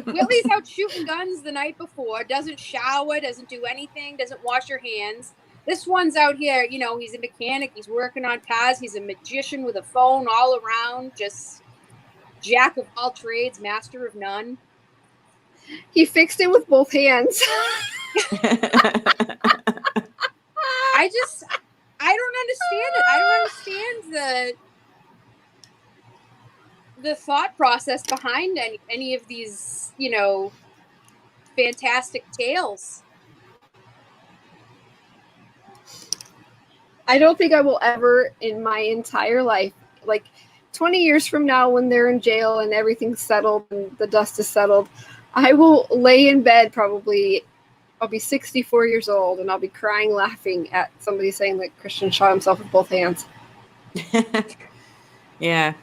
Whitley's out shooting guns the night before, doesn't shower, doesn't do anything, doesn't wash her hands. This one's out here, you know, he's a mechanic, he's working on cars, he's a magician with a phone all around, just jack of all trades, master of none. He fixed it with both hands. I don't understand it. I don't understand the thought process behind any of these, you know, fantastic tales. I don't think I will ever in my entire life, like 20 years from now when they're in jail and everything's settled and the dust is settled, I will lay in bed probably. I'll be 64 years old and I'll be crying laughing at somebody saying that Christian shot himself with both hands. Yeah.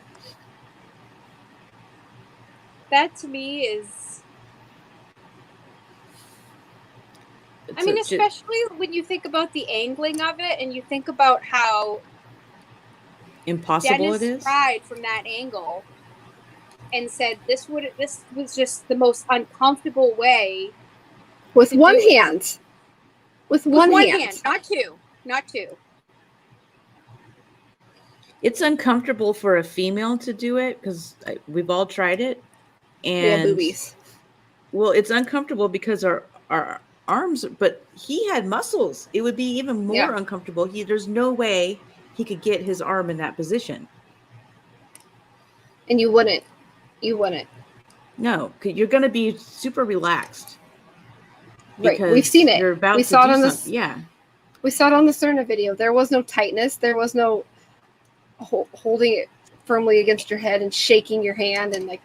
That to me is, I mean, especially when you think about the angling of it and you think about how impossible Dennis it is. tried from that angle and said this was just the most uncomfortable way. With one hand. With one hand. Not two. It's uncomfortable for a female to do it because we've all tried it. And we have boobies. Well, it's uncomfortable because our arms, but he had muscles. It would be even more uncomfortable. There's no way he could get his arm in that position. And you wouldn't. No, you're going to be super relaxed. Right. We've seen it. We saw it on this. Yeah. We saw it on the Cerna video. There was no tightness. There was no holding it firmly against your head and shaking your hand and like,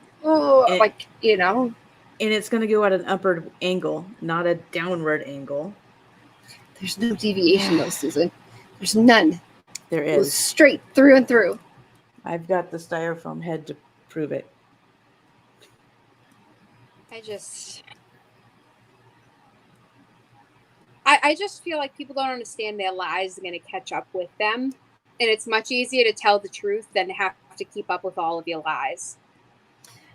you know. And it's going to go at an upward angle, not a downward angle. There's no deviation though, Susan. There's none. There is. It was straight through and through. I've got the styrofoam head to prove it. I just feel like people don't understand their lives are going to catch up with them. And it's much easier to tell the truth than to have to keep up with all of your lies.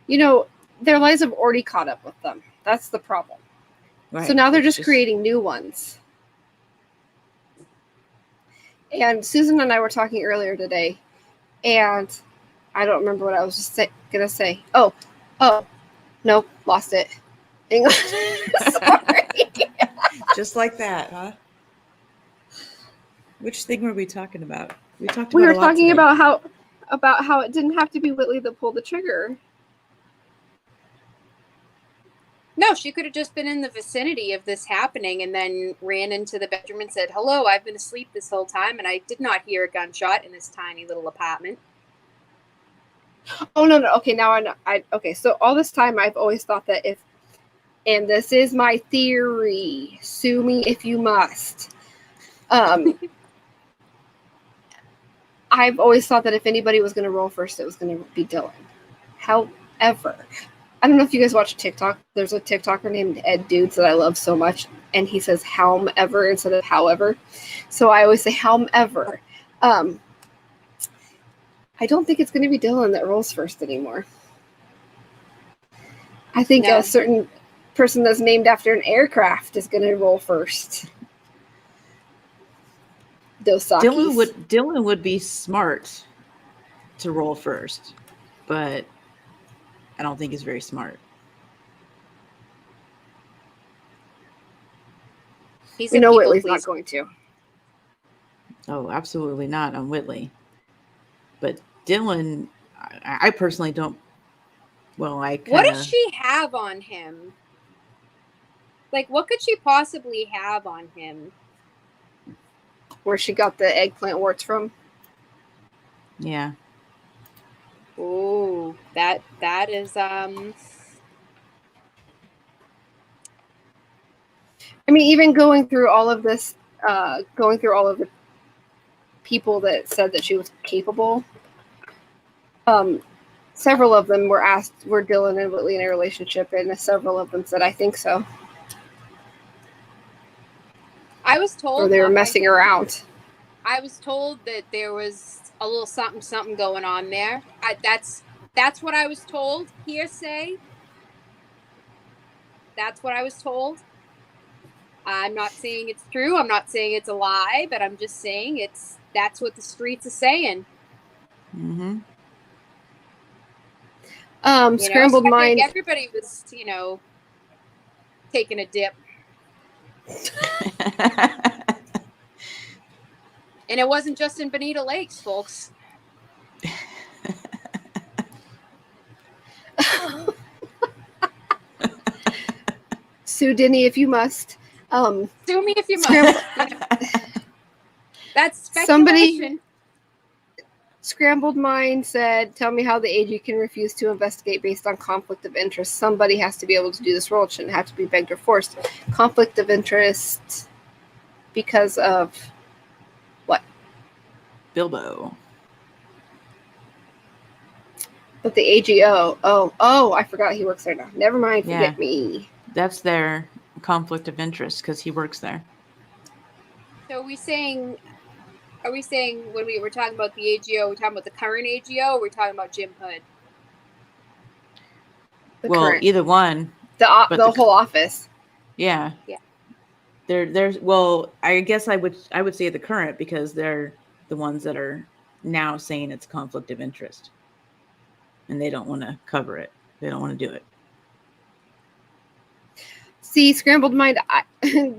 You know, their lives have already caught up with them. That's the problem. Right. So now they're just creating new ones. And Susan and I were talking earlier today, and I don't remember what I was just going to say. Oh, nope, lost it. Hang on. Sorry. Just like that, huh? Which thing were we talking about? We were talking today. about how it didn't have to be Whitley that pulled the trigger. No, she could have just been in the vicinity of this happening and then ran into the bedroom and said, "Hello, I've been asleep this whole time and I did not hear a gunshot in this tiny little apartment." Oh, no. Okay, now I know. Okay, so all this time I've always thought that and this is my theory, sue me if you must. I've always thought that if anybody was going to roll first, it was going to be Dylan. However, I don't know if you guys watch TikTok. There's a TikToker named Ed Dudes that I love so much, and he says "however" instead of "however." So I always say "however." I don't think it's going to be Dylan that rolls first anymore. I think a certain person that's named after an aircraft is going to roll first. Dylan would be smart to roll first, but I don't think he's very smart. We know Whitley's not going to. Oh, absolutely not on Whitley. But Dylan, I personally don't. Well, what does she have on him? Like, what could she possibly have on him? Where she got the eggplant warts from? Yeah. Oh, that is I mean, even going through all of this, going through all of the people that said that she was capable, several of them were asked, were Dylan and Whitley in a relationship, and several of them said, I think so. I was told, or they were messing around. I was told that there was a little something going on there. That's what I was told. Hearsay. That's what I was told. I'm not saying it's true. I'm not saying it's a lie, but I'm just saying that's what the streets are saying. Mm-hmm. Scrambled So I mind. think everybody was, taking a dip. And it wasn't just in Bonita Lakes, folks. Sue Denny, if you must. Sue me if you Scrambled- must. That's speculation. Scrambled Mind said, tell me how the AG can refuse to investigate based on conflict of interest. Somebody has to be able to do this role. It shouldn't have to be begged or forced. Conflict of interest because of what? Bilbo. But the AGO. Oh, I forgot he works there now. Never mind, forget Yeah. me. That's their conflict of interest because he works there. So are we saying when we were talking about the AGO, we're talking about the current AGO, or we're talking about Jim Hood? The Well, current. either one. The whole office. Yeah. Yeah. There's well, I guess I would say the current because they're the ones that are now saying it's conflict of interest. And they don't want to cover it. They don't want to do it. See, Scrambled Mind,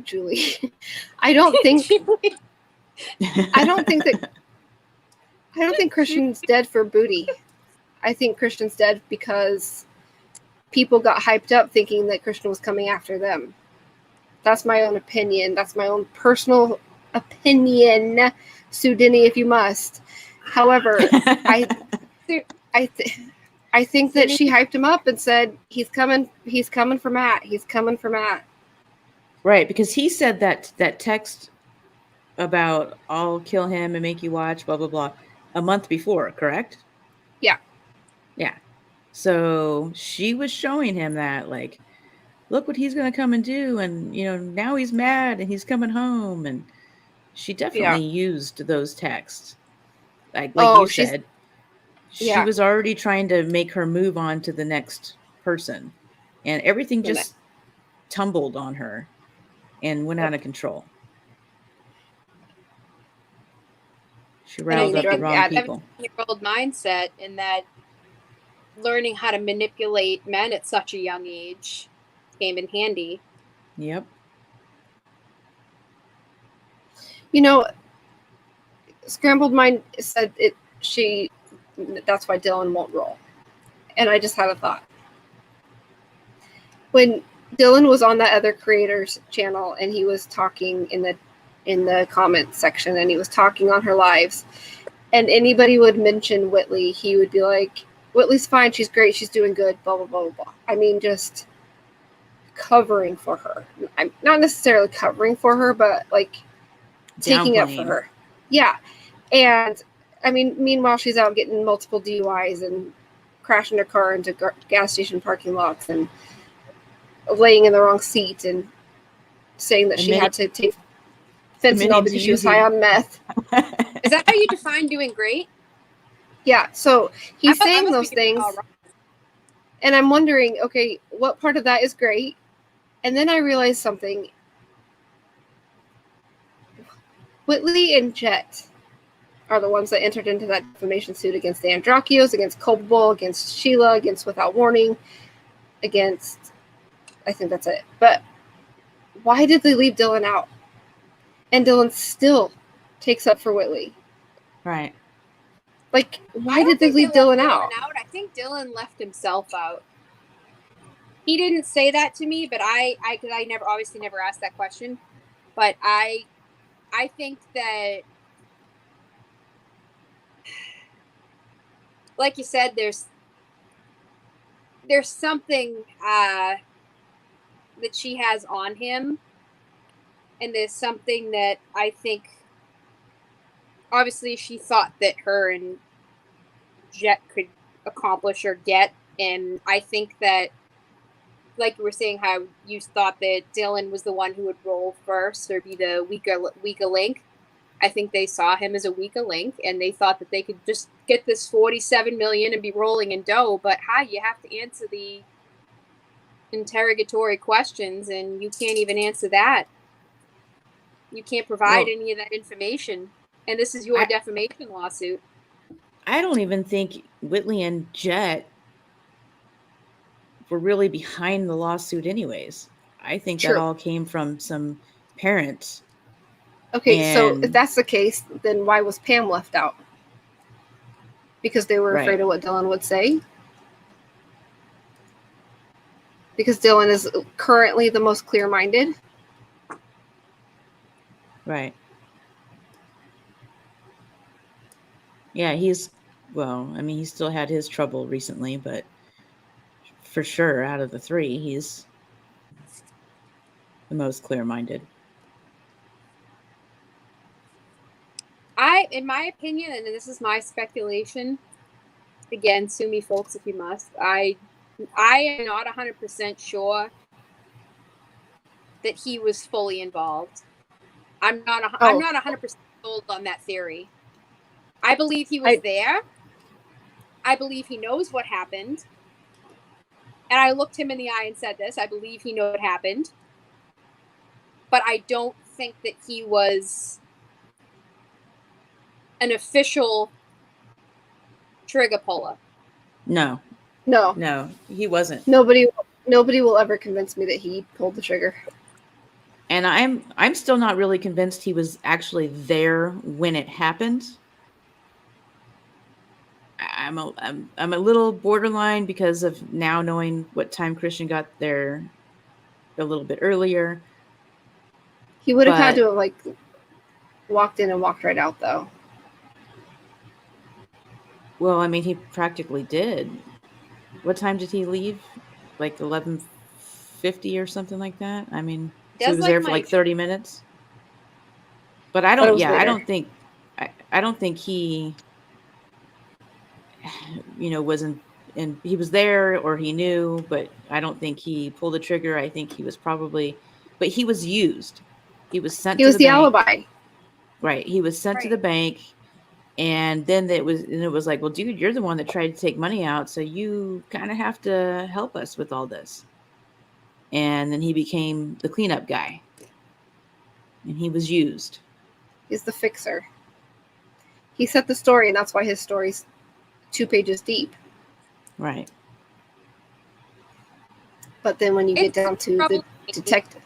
Julie, I don't think Christian's dead for booty. I think Christian's dead because people got hyped up thinking that Christian was coming after them. That's my own opinion. That's my own personal opinion. Sue Denny, if you must. However, I think that she hyped him up and said, he's coming for Matt. He's coming for Matt. Right, because he said that text about I'll kill him and make you watch, blah, blah, blah, a month before, correct? Yeah. Yeah. So she was showing him that, like, look what he's going to come and do. And, now he's mad and he's coming home. And she definitely used those texts. Like you said, she was already trying to make her move on to the next person. And everything just tumbled on her and went out of control. She riled up the wrong people. 17-year-old mindset in that learning how to manipulate men at such a young age came in handy. Yep. Scrambled Mind said that's why Dylan won't roll. And I just had a thought. When Dylan was on that other creator's channel and he was talking in the comment section and he was talking on her lives and anybody would mention Whitley, he would be like, Whitley's fine, she's great, she's doing good, blah, blah, blah, blah. I mean, just covering for her. I'm not necessarily covering for her, but like taking up for her. Yeah. And I mean, meanwhile, she's out getting multiple DUIs and crashing her car into gas station parking lots and laying in the wrong seat and saying that she had to take fentanyl because she was high on meth. Is that how you define doing great? Yeah. So he's saying those things. And I'm wondering, okay, what part of that is great? And then I realized something. Whitley and Jet are the ones that entered into that defamation suit against the Andreacchios, against Culpable, against Sheila, against Without Warning, against, I think that's it. But why did they leave Dylan out? And Dylan still takes up for Whitley. Right. Like, why did they leave Dylan out? I think Dylan left himself out. He didn't say that to me, but because I never asked that question. But I think that, like you said, there's something that she has on him, and there's something that I think, obviously, she thought that her and Jet could accomplish or get, and I think that, like you were saying, how you thought that Dylan was the one who would roll first or be the weaker link. I think they saw him as a weaker link, and they thought that they could just get this $47 million and be rolling in dough. But you have to answer the interrogatory questions, and you can't even answer that. You can't provide Well, any of that information. And this is your defamation lawsuit. I don't even think Whitley and Jet were really behind the lawsuit anyways. I think that True. all came from some parents. Okay, so if And that's the case, then why was Pam left out? Because they were afraid right. of what Dylan would say? Because Dylan is currently the most clear-minded? Right. Yeah, he still had his trouble recently, but for sure, out of the three, he's the most clear-minded. In my opinion, and this is my speculation, again, sue me folks if you must, I am not 100% sure that he was fully involved. I'm not 100% sold on that theory. I believe he was there. I believe he knows what happened. And I looked him in the eye and said this. I believe he knew what happened. But I don't think that he was an official trigger puller. No, he wasn't. Nobody will ever convince me that he pulled the trigger. And I'm still not really convinced he was actually there when it happened. I'm a little borderline because of now knowing what time Christian got there a little bit earlier. He would have had to have walked in and walked right out, though. Well, I mean, he practically did. What time did he leave? Like 11:50 or something like that. I mean, so he was there for like 30 minutes. But I don't think he, wasn't, and he was there or he knew, but I don't think he pulled the trigger. I think he was but he was used. He was sent to the bank. He was the alibi. Right. He was sent to the bank. And then it was like, well, dude, you're the one that tried to take money out. So you kind of have to help us with all this. And then he became the cleanup guy. And he was used. He's the fixer. He set the story, and that's why his story's 2 pages deep. Right. But then when you get down to the detective.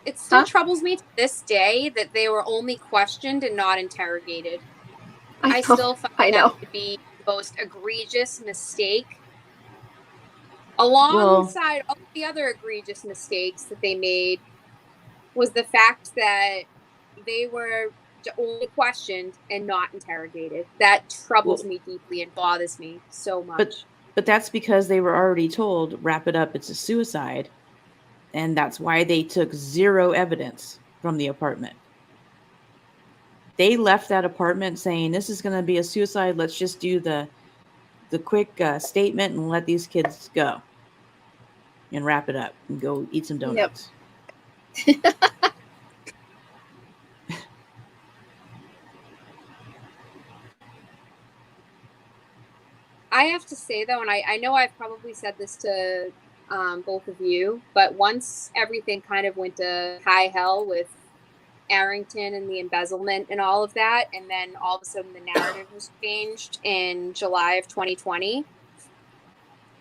It still troubles me to this day that they were only questioned and not interrogated. I still find that to be the most egregious mistake. Alongside all the other egregious mistakes that they made was the fact that they were only questioned and not interrogated. That troubles me deeply and bothers me so much. But that's because they were already told, wrap it up, it's a suicide. And that's why they took zero evidence from the apartment. They left that apartment saying, this is going to be a suicide. Let's just do the quick statement and let these kids go and wrap it up and go eat some donuts. Yep. I have to say, though, and I know I've probably said this to both of you, but once everything kind of went to high hell with Arrington and the embezzlement and all of that, and then all of a sudden the narrative was changed in July of 2020,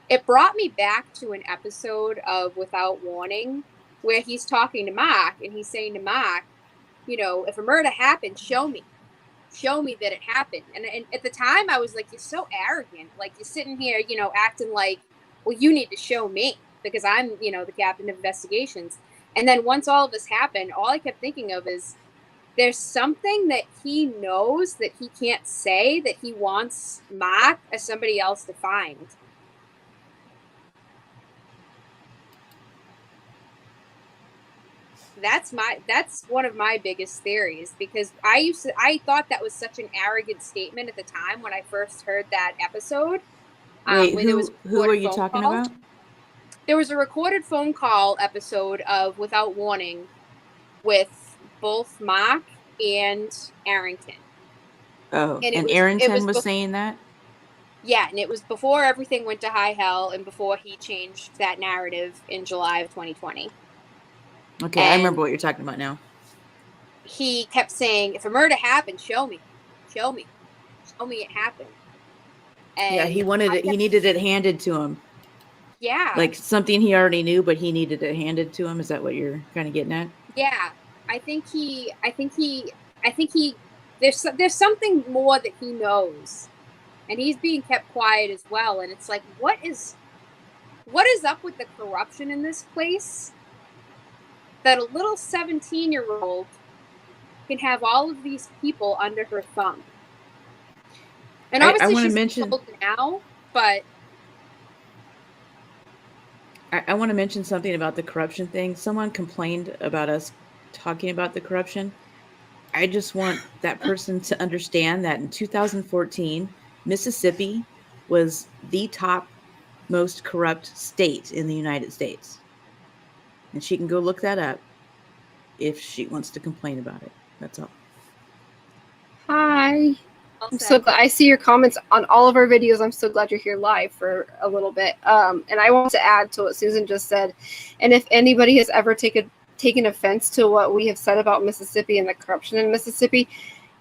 it brought me back to an episode of Without Warning where he's talking to Mark and he's saying to Mark, if a murder happened, show me that it happened. And at the time I was like, you're so arrogant. Like, you're sitting here, acting like, well, you need to show me because I'm, the captain of investigations. And then once all of this happened, all I kept thinking of is there's something that he knows that he can't say that he wants Mark or somebody else to find. That's one of my biggest theories, because I thought that was such an arrogant statement at the time when I first heard that episode. Wait, who are you talking about? There was a recorded phone call episode of Without Warning with both Mark and Arrington. Oh, and Arrington was saying that? Yeah, and it was before everything went to high hell and before he changed that narrative in July of 2020. Okay, I remember what you're talking about now. he kept saying, if a murder happened, show me it happened. And yeah, he wanted it. He needed it handed to him. Yeah. Like something he already knew, but he needed it handed to him. Is that what you're kind of getting at? Yeah. I think there's something more that he knows, and he's being kept quiet as well. And it's like, what is up with the corruption in this place that a little 17-year-old can have all of these people under her thumb? And obviously she's old now, but I want to mention something about the corruption thing. Someone complained about us talking about the corruption. I just want that person to understand that in 2014, Mississippi was the top most corrupt state in the United States. And she can go look that up if she wants to complain about it. That's all. Hi. I'm so glad I see your comments on all of our videos. I'm so glad you're here live for a little bit. And I want to add to what Susan just said. And if anybody has ever taken offense to what we have said about Mississippi and the corruption in Mississippi,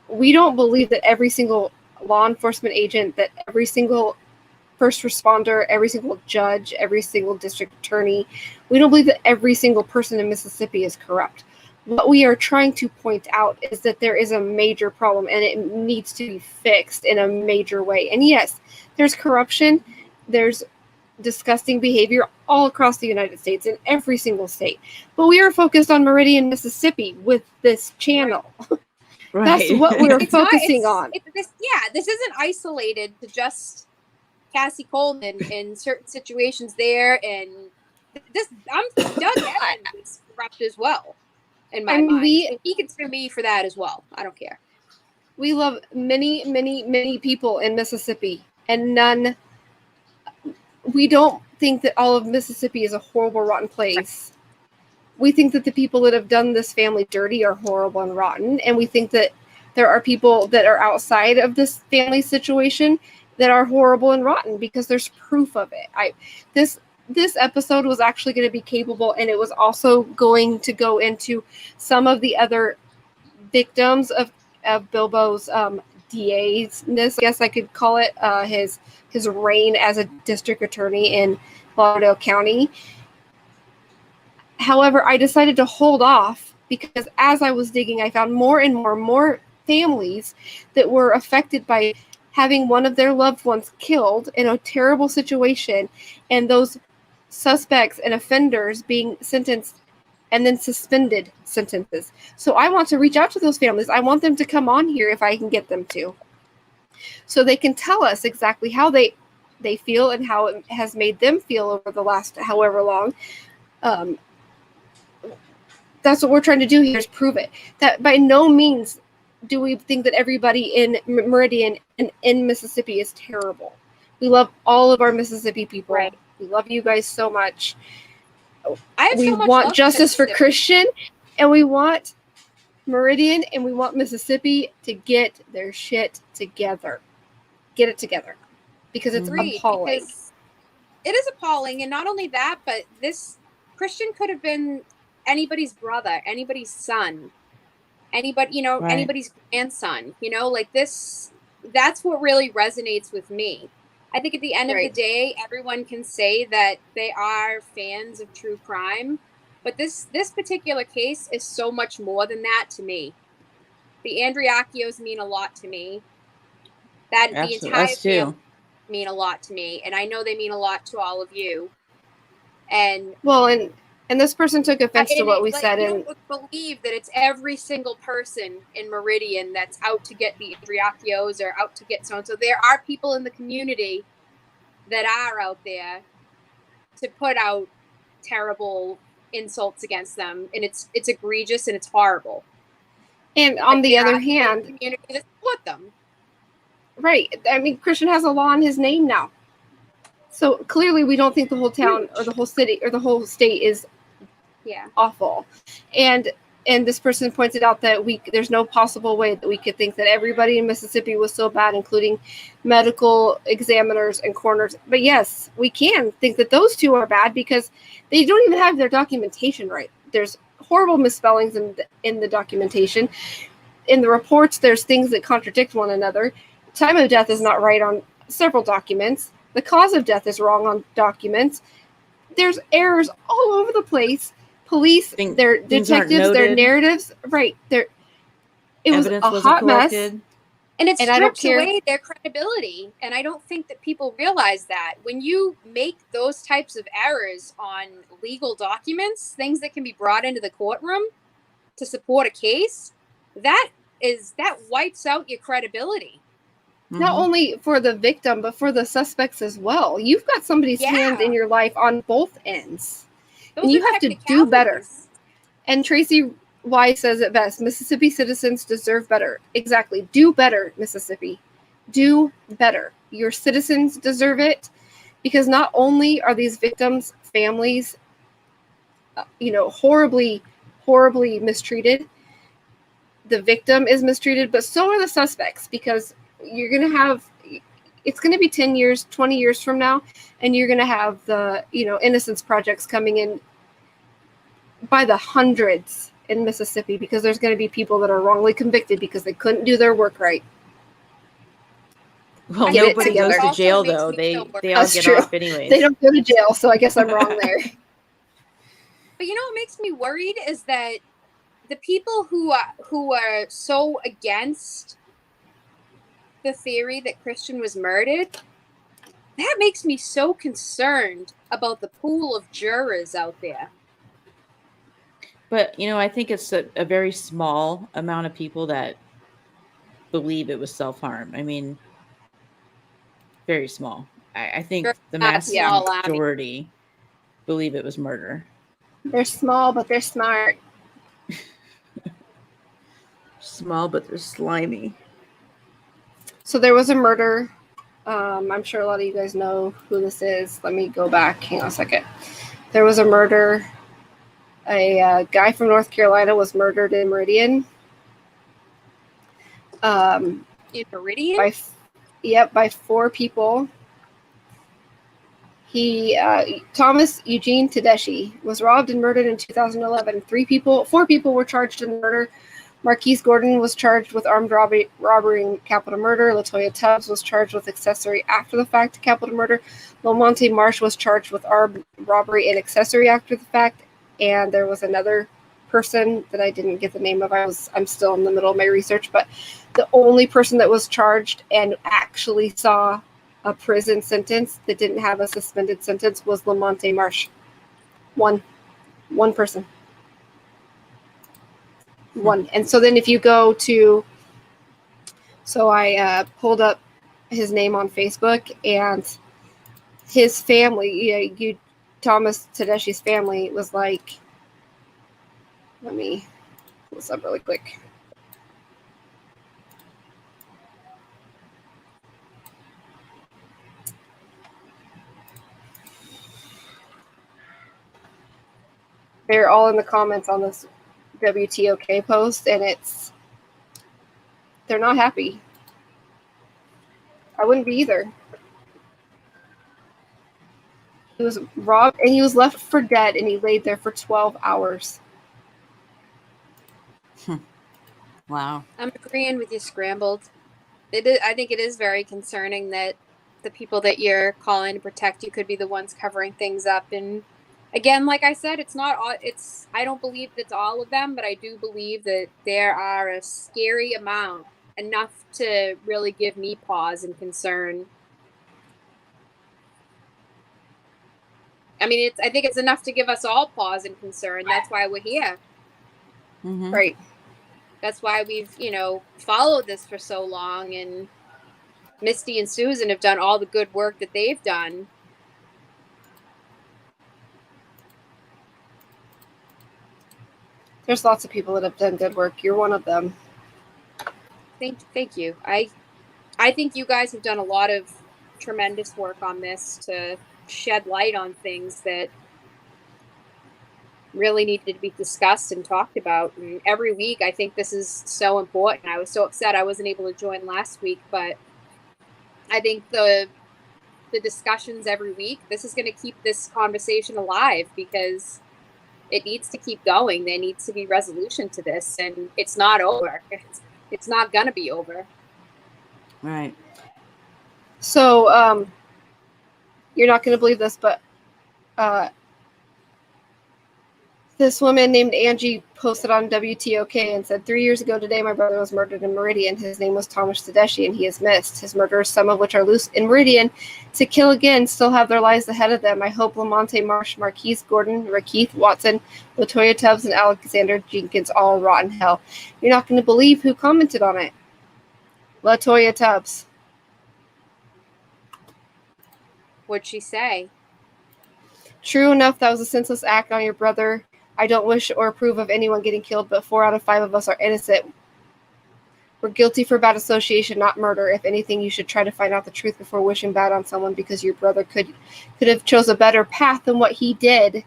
we don't believe that every single law enforcement agent, that every single first responder, every single judge, every single district attorney, we don't believe that every single person in Mississippi is corrupt. What we are trying to point out is that there is a major problem and it needs to be fixed in a major way. And yes, there's corruption, there's disgusting behavior all across the United States in every single state. But we are focused on Meridian, Mississippi with this channel. Right. That's what we're focusing on. This isn't isolated to just Cassie Coleman in certain situations there. And Doug Evans is corrupt as well. In my mind. He can sue me for that as well. I don't care. We love many, many, many people in Mississippi, and we don't think that all of Mississippi is a horrible, rotten place. We think that the people that have done this family dirty are horrible and rotten, and we think that there are people that are outside of this family situation that are horrible and rotten because there's proof of it. This episode was actually going to be capable, and it was also going to go into some of the other victims of Bilbo's DA-ness, I guess I could call it, his reign as a district attorney in Lauderdale County. However, I decided to hold off because as I was digging, I found more and more families that were affected by having one of their loved ones killed in a terrible situation, and those suspects and offenders being sentenced and then suspended sentences. So I want to reach out to those families. I want them to come on here if I can get them to, so they can tell us exactly how they feel and how it has made them feel over the last however long. That's what we're trying to do here, is prove it. That by no means do we think that everybody in Meridian and in Mississippi is terrible. We love all of our Mississippi people. Right. We love you guys so much. We want justice for Christian, and we want Meridian, and we want Mississippi to get their shit together. Get it together. Because it's appalling. Because it is appalling, and not only that, but this Christian could have been anybody's brother, anybody's son, anybody's grandson, like this. That's what really resonates with me. I think at the end of the day, everyone can say that they are fans of true crime, but this particular case is so much more than that to me. The Andreacchios mean a lot to me. That the entire family mean a lot to me, and I know they mean a lot to all of you. And and this person took offense to what we said. And believe that it's every single person in Meridian that's out to get the Andreacchios or out to get so and so. There are people in the community that are out there to put out terrible insults against them, and it's egregious and it's horrible. And on the other hand, the community that support them. Right. I mean, Christian has a law on his name now. So clearly we don't think the whole town or the whole city or the whole state is awful. And this person pointed out that there's no possible way that we could think that everybody in Mississippi was so bad, including medical examiners and coroners. But yes, we can think that those two are bad because they don't even have their documentation right. There's horrible misspellings in the documentation. In the reports, there's things that contradict one another. Time of death is not right on several documents. The cause of death is wrong on documents. There's errors all over the place. Police, their detectives, their narratives, right? It was a hot mess. And it strips away their credibility. And I don't think that people realize that. When you make those types of errors on legal documents, things that can be brought into the courtroom to support a case, that wipes out your credibility. Not only for the victim, but for the suspects as well. You've got somebody's hand in your life on both ends. And you have to do better. And Tracy Wise says it best, Mississippi citizens deserve better. Exactly. Do better, Mississippi. Do better. Your citizens deserve it, because not only are these victims' families, horribly, horribly mistreated, the victim is mistreated, but so are the suspects, because you're going to have, it's going to be 10 years, 20 years from now, and you're going to have the, innocence projects coming in by the hundreds in Mississippi, because there's going to be people that are wrongly convicted because they couldn't do their work right. Well, nobody goes to jail, though. They all get off anyways. They don't go to jail, so I guess I'm wrong there. But what makes me worried is that the people who are so against the theory that Christian was murdered, that makes me so concerned about the pool of jurors out there. But, I think it's a very small amount of people that believe it was self-harm. I mean, very small. I think the mass majority believe it was murder. They're small, but they're smart. Small, but they're slimy. So there was a murder. I'm sure a lot of you guys know who this is. Let me go back. Hang on a second. There was a murder. A guy from North Carolina was murdered in Meridian. In Meridian? By 4 people. Thomas Eugene Tedeschi was robbed and murdered in 2011. 4 people were charged in the murder. Marquise Gordon was charged with armed robbery and capital murder. LaToya Tubbs was charged with accessory after the fact capital murder. Lamonte Marsh was charged with armed robbery and accessory after the fact. And there was another person that I didn't get the name of. I'm still in the middle of my research, but the only person that was charged and actually saw a prison sentence that didn't have a suspended sentence was Lamonte Marsh. One person. One. And so then if you go to, so I pulled up his name on Facebook, and his family, Thomas Tedeschi's family was like, let me pull this up really quick. They're all in the comments on this WTOK post, and they're not happy. I wouldn't be either. He was robbed, and he was left for dead, and he laid there for 12 hours. Wow. I'm agreeing with you, Scrambled. I think it is very concerning that the people that you're calling to protect you could be the ones covering things up. And again, like I said, I don't believe it's all of them, but I do believe that there are a scary amount, enough to really give me pause and concern. I mean, I think it's enough to give us all pause and concern. That's why we're here. Mm-hmm. Right. That's why we've, followed this for so long, and Misty and Susan have done all the good work that they've done. There's lots of people that have done good work. You're one of them. Thank you. I think you guys have done a lot of tremendous work on this to shed light on things that really needed to be discussed and talked about. And every week, I think this is so important. I was so upset I wasn't able to join last week, but I think the discussions every week, this is going to keep this conversation alive, because it needs to keep going. There needs to be resolution to this, and it's not over. It's not gonna be over. Right. So, you're not going to believe this, but this woman named Angie posted on WTOK and said, 3 years ago today, my brother was murdered in Meridian. His name was Thomas Tedeschi, and he is missed. His murderers, some of which are loose in Meridian to kill again, still have their lives ahead of them. I hope Lamonte Marsh, Marquise Gordon, Rakeith Watson, Latoya Tubbs, and Alexander Jenkins all rot in hell. You're not going to believe who commented on it. Latoya Tubbs. What'd she say? True enough, that was a senseless act on your brother. I don't wish or approve of anyone getting killed, but 4 out of 5 of us are innocent. We're guilty for bad association, not murder. If anything, you should try to find out the truth before wishing bad on someone, because your brother could have chose a better path than what he did.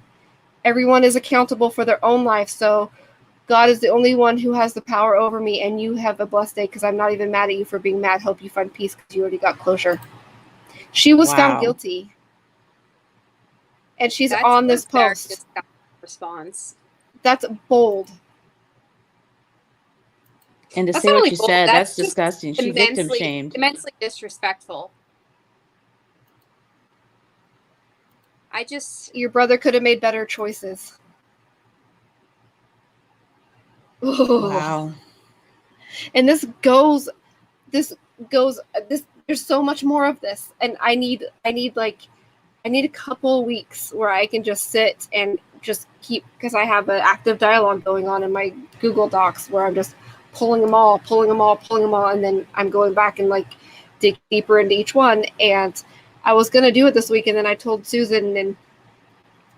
Everyone is accountable for their own life, so God is the only one who has the power over me, and you have a blessed day, because I'm not even mad at you for being mad. Hope you find peace because you already got closure. She was found guilty. And she's on this post. Response. That's bold. And to say what you said, that's disgusting. She victim shamed. Immensely disrespectful. Your brother could have made better choices. Wow. And there's so much more of this. And I need a couple weeks where I can just sit and just keep, because I have an active dialogue going on in my Google Docs where I'm just pulling them all, and then I'm going back and like dig deeper into each one. And I was going to do it this week, and then I told Susan and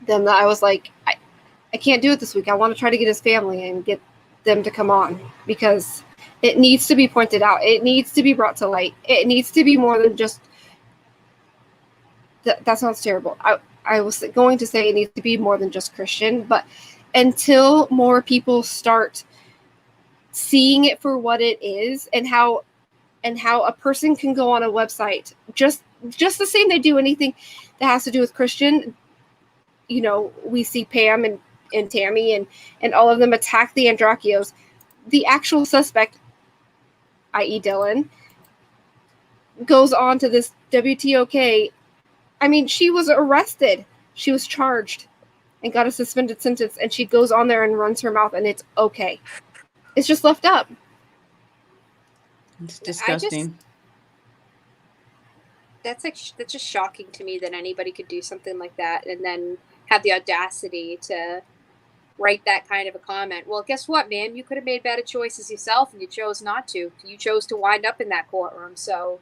them that I was like, I can't do it this week. I want to try to get his family and get them to come on, because it needs to be pointed out. It needs to be brought to light. It needs to be more than just that sounds terrible. I was going to say it needs to be more than just Christian, but until more people start seeing it for what it is, and how a person can go on a website just the same they do anything that has to do with Christian. You know, we see Pam and Tammy and all of them attack the Andreacchios. The actual suspect, i.e. Dylan, goes on to this WTOK. I mean, she was arrested. She was charged and got a suspended sentence, and she goes on there and runs her mouth, and it's okay. It's just left up. It's disgusting. That's just shocking to me that anybody could do something like that and then have the audacity to write that kind of a comment. Well, guess what, man? You could have made better choices yourself, and you chose not to. You chose to wind up in that courtroom. So,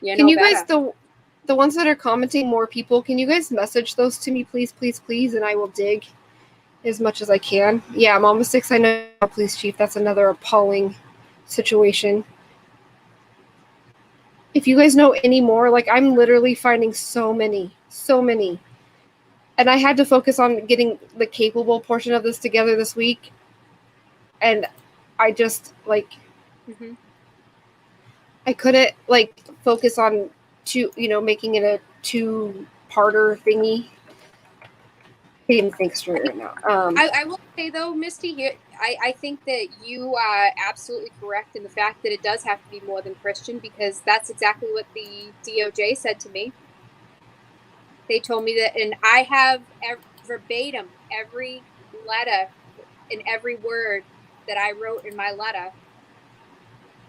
can you guys, the ones that are commenting, more people, can you guys message those to me, please, please, please, and I will dig as much as I can. Yeah, I'm almost 6. I know, police chief. That's another appalling situation. If you guys know any more, like, I'm literally finding so many. And I had to focus on getting the capable portion of this together this week. And I just, like, I couldn't, like, focus on making it a 2-parter thingy. I can't think straight right now. I will say, though, Misty, I think that you are absolutely correct in the fact that it does have to be more than Christian, because that's exactly what the DOJ said to me. They told me that, and I have verbatim every letter and every word that I wrote in my letter.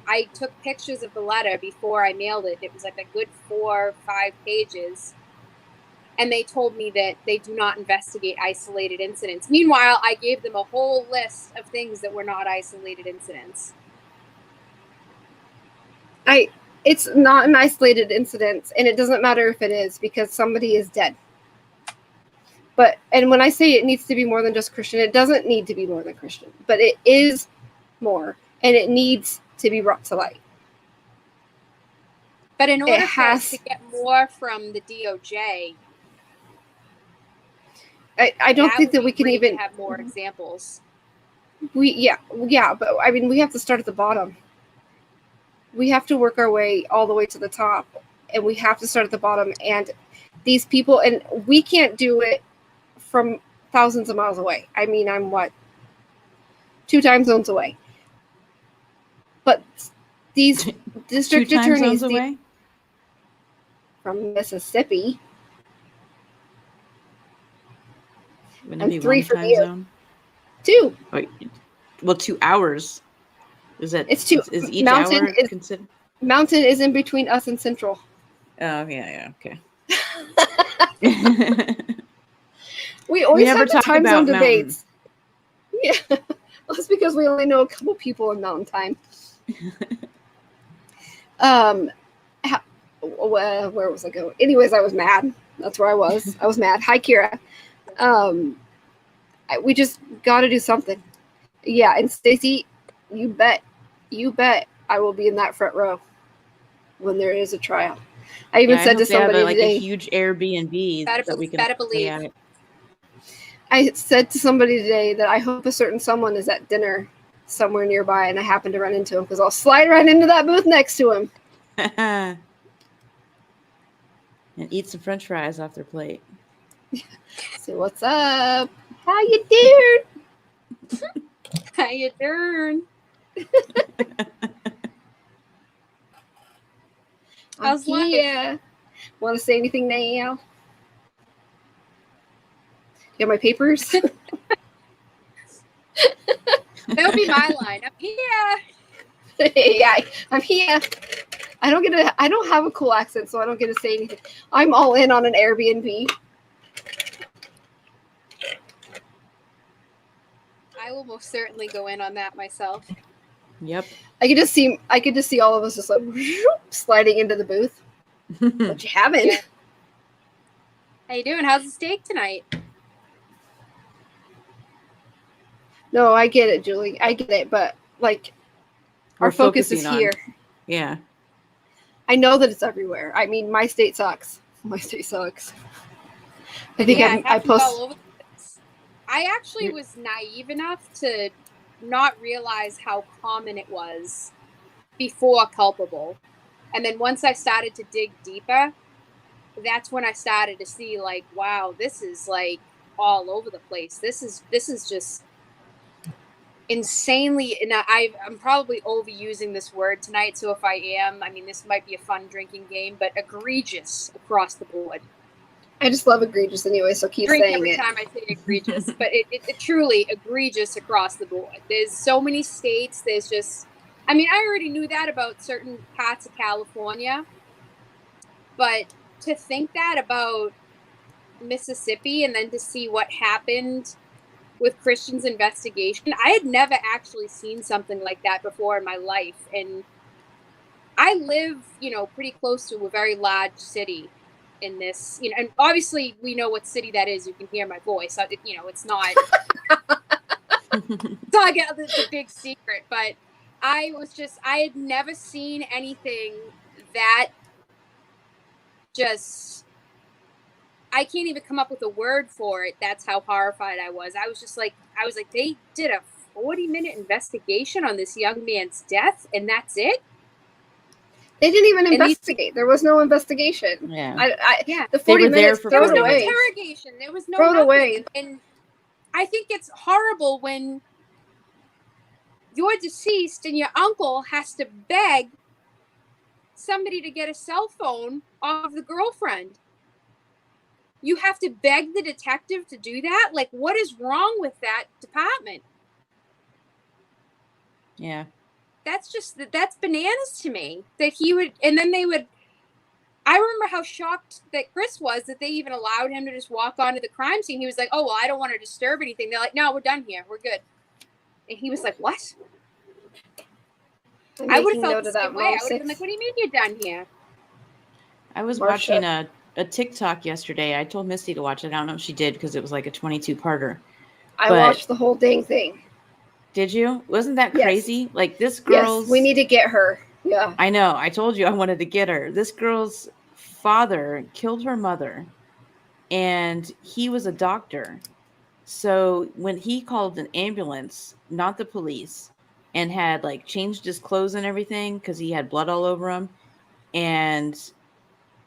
I took pictures of the letter before I mailed it. It was like a good 4 or 5 pages. And they told me that they do not investigate isolated incidents. Meanwhile, I gave them a whole list of things that were not isolated incidents. It's not an isolated incident, and it doesn't matter if it is, because somebody is dead. And when I say it needs to be more than just Christian, it doesn't need to be more than Christian, but it is more, and it needs to be brought to light. But in order for us to get more from the DOJ, I don't think that we can even have more examples. Yeah, but I mean, we have to start at the bottom. We have to work our way all the way to the top, and we have to start at the bottom. And these people, and we can't do it from thousands of miles away. I mean, I'm what? 2 time zones away. But these district 2 time attorneys zones away from Mississippi. Wouldn't And it be 3 one for time you. zone? 2. Wait, well, 2 hours. Is that? It's 2. Is each Mountain hour considered? Mountain is in between us and Central. Oh yeah, okay. We always never have the talk time about zone Mountain. debates. Yeah, well, that's because we only know a couple people in Mountain Time. Where was I going? Anyways, I was mad. That's where I was. I was mad. Hi, Kira. We just got to do something. Yeah, and Stacey, you bet I will be in that front row when there is a trial. I even said to somebody like today, a huge Airbnb that we can better believe. at. I said to somebody today that I hope a certain someone is at dinner somewhere nearby and I happen to run into him because I'll slide right into that booth next to him. And eat some French fries off their plate. So what's up? How you doing? How you doing? How's life? Yeah. Want to say anything now? You have my papers? That would be my line. I'm here. Yeah, I'm here. I don't have a cool accent, so I don't get to say anything. I'm all in on an Airbnb. I will most certainly go in on that myself. Yep. I could just see all of us just like sliding into the booth. What you having? Yeah. How you doing? How's the steak tonight? No, I get it, Julie. I get it, but like our focus is here. Yeah. I know that it's everywhere. I mean, my state sucks. My state sucks. I think I post all over the place. I actually was naive enough to not realize how common it was before culpable. And then once I started to dig deeper, that's when I started to see like, wow, this is like all over the place. This is just insanely, and I'm probably overusing this word tonight, so if I am, I mean, this might be a fun drinking game, but egregious across the board. I just love egregious anyway, so keep saying every it. Time I say egregious, but it truly egregious across the board. There's so many states. There's just, I mean, I already knew that about certain parts of California, but to think that about Mississippi and then to see what happened with Christian's investigation, I had never actually seen something like that before in my life. And I live, pretty close to a very large city in this, and obviously we know what city that is. You can hear my voice. It's not, it's not like the big secret, but I had never seen anything that just, I can't even come up with a word for it. That's how horrified I was. I was like, they did a 40-minute investigation on this young man's death, and that's it? They didn't even investigate. There was no investigation. Yeah. The 40 minutes, there was no interrogation. There was no throw it nothing. away. And I think it's horrible when you're deceased and your uncle has to beg somebody to get a cell phone off of the girlfriend. You have to beg the detective to do that? Like, what is wrong with that department? Yeah. That's bananas to me. That he would, and then they would, I remember how shocked that Chris was that they even allowed him to just walk onto the crime scene. He was like, oh, well, I don't want to disturb anything. They're like, no, we're done here. We're good. And he was like, what? I would have felt the same way. I would have been like, what do you mean you're done here? I was watching a TikTok yesterday. I told Misty to watch it. I don't know if she did because it was like a 22-parter. I watched the whole dang thing. Did you? Wasn't that crazy? Yes. Like this girl's... Yes, we need to get her. Yeah. I know. I told you I wanted to get her. This girl's father killed her mother, and he was a doctor. So when he called an ambulance, not the police, and had like changed his clothes and everything because he had blood all over him, and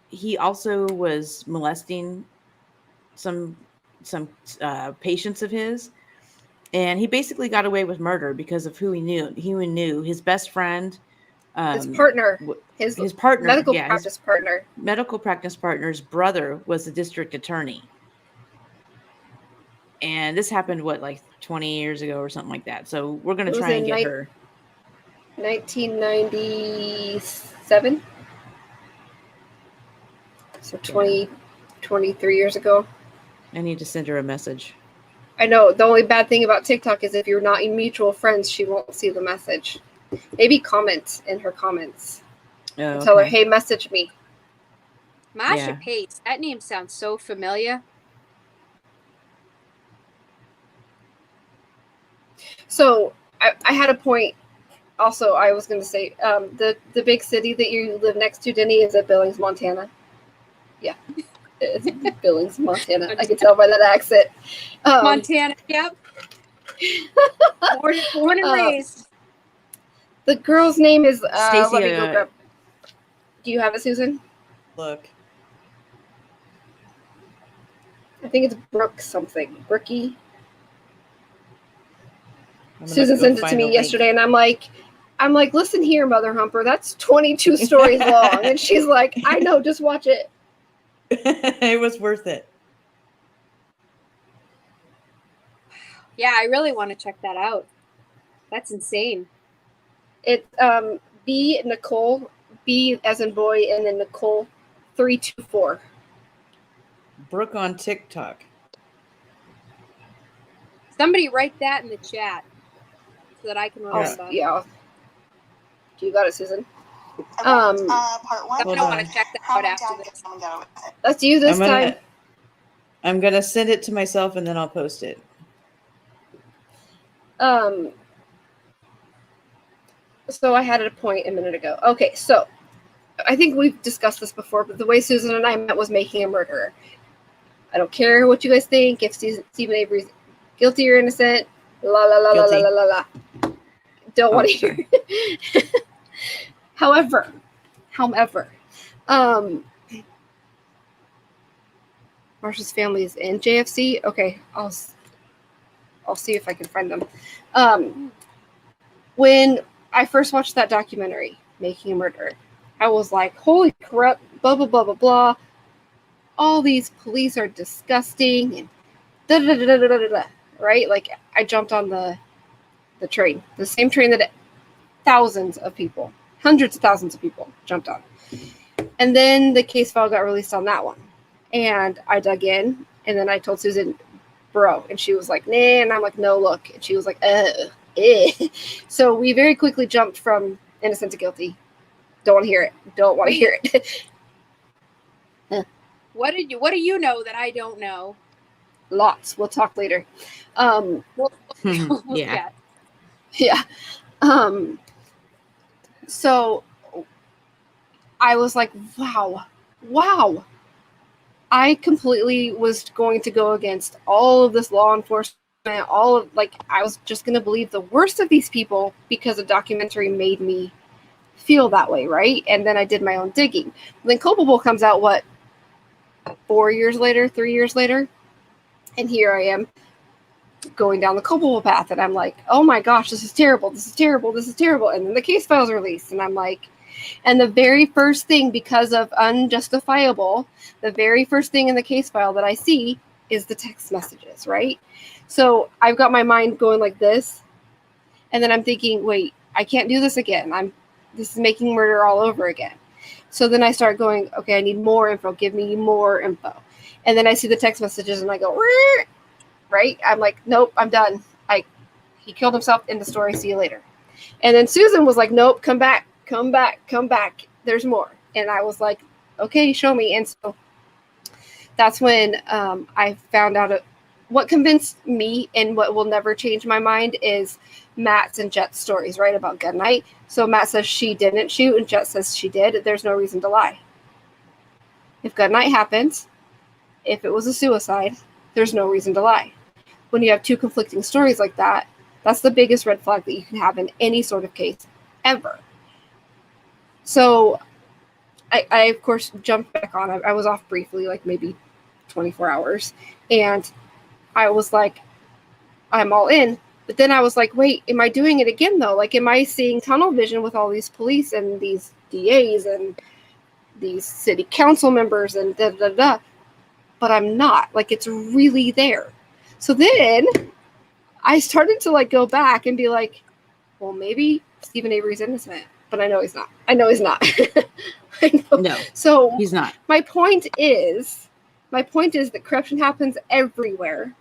he also was molesting some patients of his, and he basically got away with murder because of who he knew. He knew his best friend, His partner, his partner, medical yeah, practice partner. medical practice partner's brother was the district attorney. And this happened, like 20 years ago or something like that. So we're going to try and get her. 1997. So 23 years ago. I need to send her a message. I know. The only bad thing about TikTok is if you're not in mutual friends, she won't see the message. Maybe comment in her comments. And tell her, hey, message me. Masha Pace. That name sounds so familiar. So I had a point. Also, I was going to say the big city that you live next to, Denny, is at Billings, Montana. Yeah, it's Billings, Montana. I can tell by that accent. Montana, yep. Born and raised. The girl's name is Stacy. Let me go grab. Do you have it, Susan? Look. I think it's Brooke something. Brookie. Susan sent it to me yesterday, and I'm like, listen here, Mother Humper, that's 22 stories long. And she's like, I know, just watch it. It was worth it. Yeah, I really want to check that out. That's insane. It's B Nicole, B as in boy, and then Nicole 324. Brooke on TikTok. Somebody write that in the chat so that I can remember. Yeah. Do you got it, Susan? Part one. I want to check that out after this. That's you this time. I'm gonna send it to myself and then I'll post it. So I had a point a minute ago. Okay, so I think we've discussed this before, but the way Susan and I met was making a murderer. I don't care what you guys think, if Stephen Avery's guilty or innocent. La la la la la la la la. Don't want to hear it. However, Marsha's family is in JFC. Okay, I'll see if I can find them. When I first watched that documentary, Making a Murderer, I was like, holy crap, blah, blah, blah, blah, blah. All these police are disgusting. And da, da, da, da, da, da, da, right? Like, I jumped on the train. The same train that thousands of people, hundreds of thousands of people jumped on. And then the case file got released on that one. And I dug in. And then I told Susan, bro. And she was like, nah. And I'm like, no, look. And she was like, So we very quickly jumped from innocent to guilty. Don't want to hear it. Don't want to hear it. What do you know that I don't know? Lots. We'll talk later. Yeah. Yeah. So I was like, wow. I completely was going to go against all of this law enforcement, I was just going to believe the worst of these people because a documentary made me feel that way, right? And then I did my own digging. Then Culpable comes out, 3 years later? And here I am going down the Culpable path, and I'm like, oh my gosh, this is terrible. And then the case file's released, and I'm like, and the very first thing, because of Unjustifiable, the very first thing in the case file that I see is the text messages, right? So I've got my mind going like this, and then I'm thinking, wait, I can't do this again. This is making murder all over again. So then I start going, okay, I need more info. Give me more info. And then I see the text messages, and I go, right? I'm like, nope, I'm done. He killed himself, in the story. See you later. And then Susan was like, nope, come back. There's more. And I was like, okay, show me. And so that's when I found out what convinced me, and what will never change my mind, is Matt's and Jet's stories, right, about gun night. So Matt says she didn't shoot, and Jet says she did. There's no reason to lie. If gun night happens, if it was a suicide, there's no reason to lie. When you have two conflicting stories like that, that's the biggest red flag that you can have in any sort of case ever. So I of course, jumped back on. I was off briefly, like maybe 24 hours. And I was like, I'm all in. But then I was like, wait, am I doing it again though? Like, am I seeing tunnel vision with all these police and these DAs and these city council members and da da da? But I'm not. Like, it's really there. So then I started to like go back and be like, well, maybe Stephen Avery's innocent, but I know he's not. I know he's not. I know. No, So he's not. my point is that corruption happens everywhere,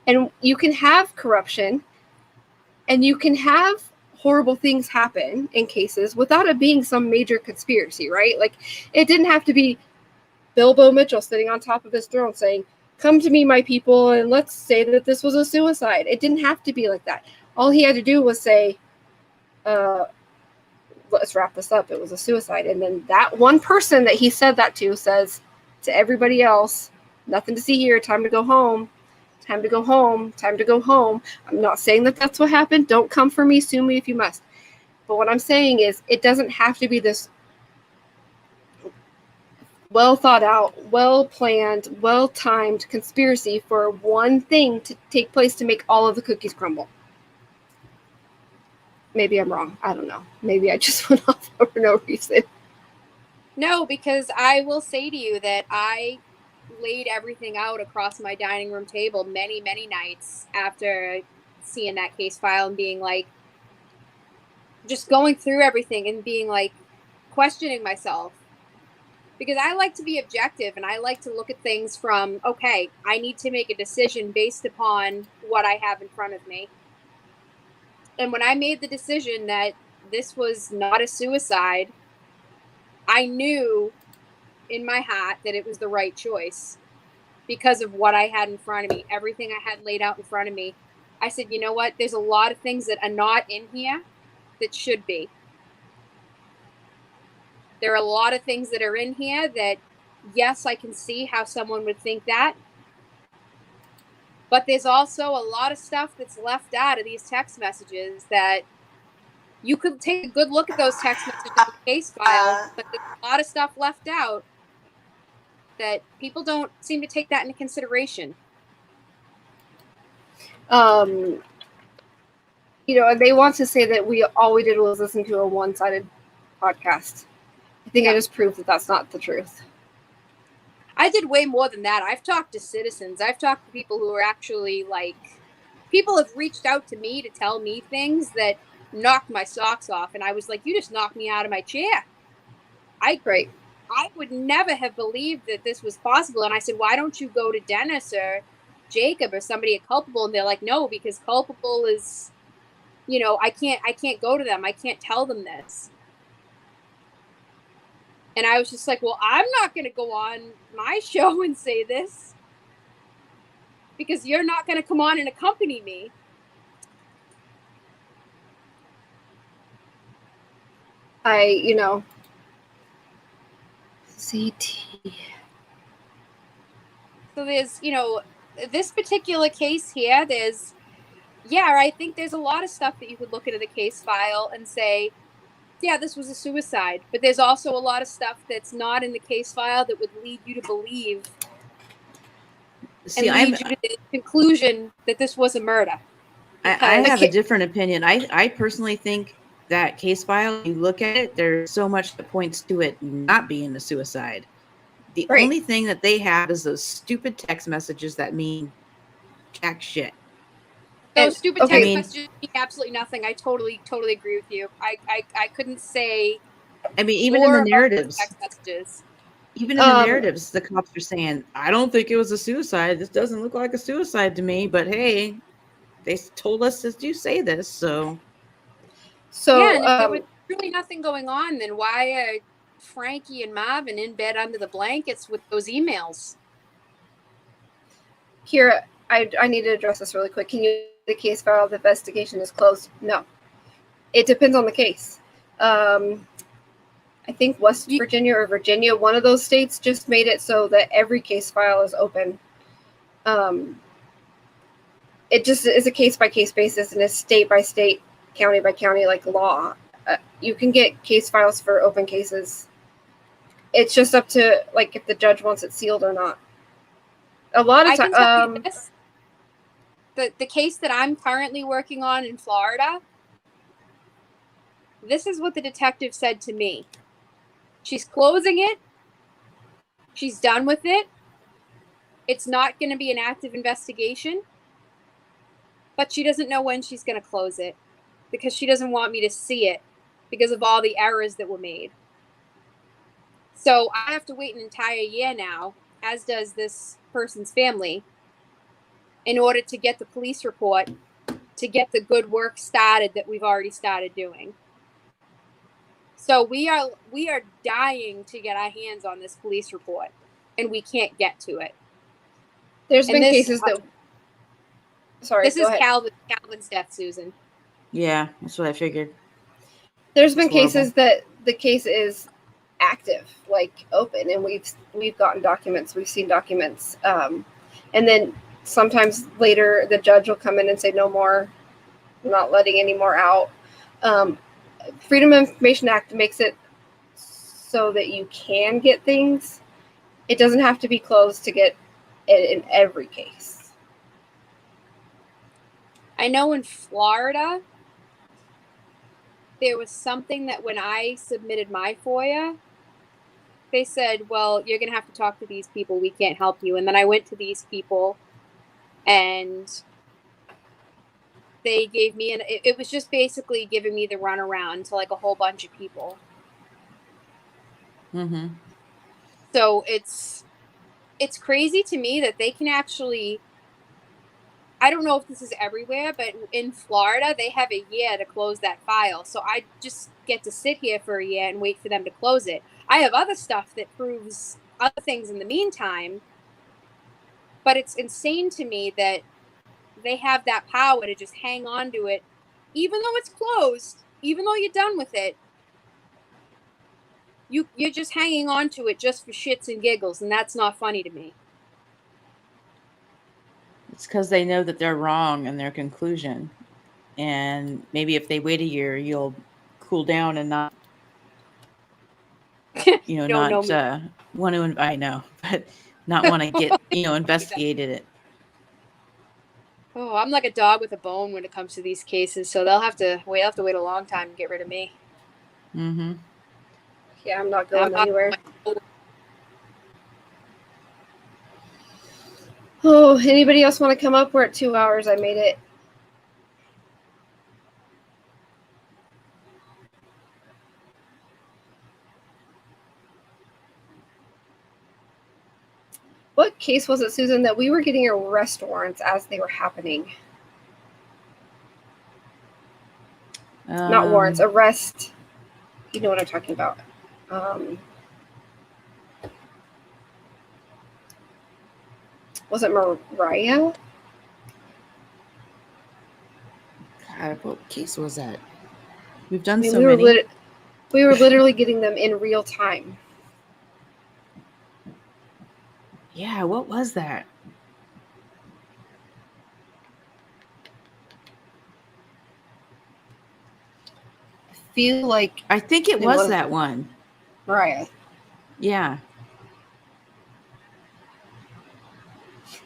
and you can have corruption, and you can have horrible things happen in cases without it being some major conspiracy, right? Like, it didn't have to be Bilbo Mitchell sitting on top of his throne saying, "Come to me, my people, and let's say that this was a suicide." It didn't have to be like that. All he had to do was say, let's wrap this up. It was a suicide. And then that one person that he said that to says to everybody else, nothing to see here. Time to go home. Time to go home. Time to go home. I'm not saying that that's what happened. Don't come for me. Sue me if you must. But what I'm saying is it doesn't have to be this well thought out, well planned, well timed conspiracy for one thing to take place to make all of the cookies crumble. Maybe I'm wrong. I don't know. Maybe I just went off for no reason. No, because I will say to you that I laid everything out across my dining room table many, many nights after seeing that case file and being like, just going through everything and being like, questioning myself. Because I like to be objective and I like to look at things from, okay, I need to make a decision based upon what I have in front of me. And when I made the decision that this was not a suicide, I knew in my heart that it was the right choice because of what I had in front of me, everything I had laid out in front of me. I said, you know what? There's a lot of things that are not in here that should be. There are a lot of things that are in here that, yes, I can see how someone would think that. But there's also a lot of stuff that's left out of these text messages that you could take a good look at those text messages in the case file, but there's a lot of stuff left out that people don't seem to take that into consideration. And they want to say that all we did was listen to a one-sided podcast. I think I just proved that that's not the truth. I did way more than that. I've talked to citizens. I've talked to people who are actually people have reached out to me to tell me things that knocked my socks off. And I was like, you just knocked me out of my chair. I would never have believed that this was possible. And I said, why don't you go to Dennis or Jacob or somebody at Culpable? And they're like, no, because Culpable is, I can't go to them. I can't tell them this. And I was just like, well, I'm not going to go on my show and say this because you're not going to come on and accompany me. CT. So there's, this particular case here, I think there's a lot of stuff that you could look into the case file and say, yeah, this was a suicide. But there's also a lot of stuff that's not in the case file that would lead you to believe and lead you to the conclusion that this was a murder. I have a different opinion. I personally think that case file, you look at it, there's so much that points to it not being a suicide. The only thing that they have is those stupid text messages that mean jack shit. Those stupid text messages mean absolutely nothing. I totally agree with you. I couldn't say. I mean, even in the narratives, text messages. Even in the narratives, the cops are saying, "I don't think it was a suicide. This doesn't look like a suicide to me." But hey, they told us to do say this, so. Yeah, and if there was really nothing going on, then why are Frankie and Marvin in bed under the blankets with those emails? Here, I need to address this really quick. Can you? The case file, the investigation is closed? No. It depends on the case. I think West Virginia or Virginia, one of those states just made it so that every case file is open. It just is a case-by-case basis and a state-by-state, county-by-county law. You can get case files for open cases. It's just up to if the judge wants it sealed or not. A lot of times, the case that I'm currently working on in Florida, this is what the detective said to me. She's closing it. She's done with it. It's not going to be an active investigation, but she doesn't know when she's going to close it because she doesn't want me to see it because of all the errors that were made. So I have to wait an entire year now, as does this person's family, in order to get the police report, to get the good work started that we've already started doing. So we are dying to get our hands on this police report, and we can't get to it. There's been cases that. Sorry, this is Calvin's death, Susan. Yeah, that's what I figured. There's been cases that the case is active, like open, and we've gotten documents, we've seen documents, and then sometimes later the judge will come in and say no more, I'm not letting any more out. Freedom of Information Act makes it so that you can get things. It doesn't have to be closed to get it in every case. I know in Florida, there was something that when I submitted my FOIA, they said, well, you're going to have to talk to these people. We can't help you. And then I went to these people and they gave me, it was just basically giving me the runaround to like a whole bunch of people. Mm-hmm. So it's crazy to me that they can actually, I don't know if this is everywhere, but in Florida, they have a year to close that file. So I just get to sit here for a year and wait for them to close it. I have other stuff that proves other things in the meantime, but it's insane to me that they have that power to just hang on to it, even though it's closed, even though you're done with it. You're just hanging on to it just for shits and giggles, and that's not funny to me. It's because they know that they're wrong in their conclusion. And maybe if they wait a year, you'll cool down and not, not want to, I know, but not want to get, investigated it. Oh, I'm like a dog with a bone when it comes to these cases, so they'll have to wait a long time to get rid of me. Mm-hmm. Yeah, I'm not going anywhere. Oh, anybody else want to come up? We're at 2 hours. I made it. What case was it, Susan, that we were getting arrest warrants as they were happening? Not warrants, arrest. You know what I'm talking about. Was it Mariah? God, what case was that? We've done so many. We were literally getting them in real time. Yeah, what was that? I feel like I think it was that one. Mariah. Yeah.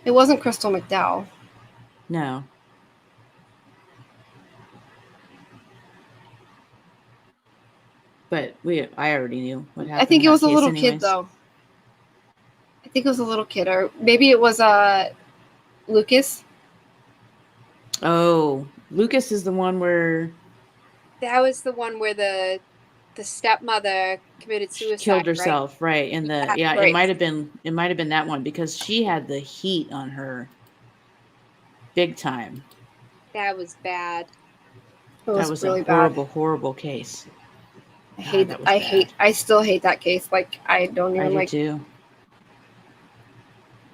It wasn't Crystal McDowell. No. But I already knew what happened. I think it was a little kid, though. I think it was a little kid, or maybe it was Lucas. Oh, Lucas is the one where... That was the one where the stepmother committed suicide. She killed herself, right? And right. It might have been that one because she had the heat on her big time. That was bad. That was really a horrible, horrible case. I still hate that case. Like, I don't even I do too.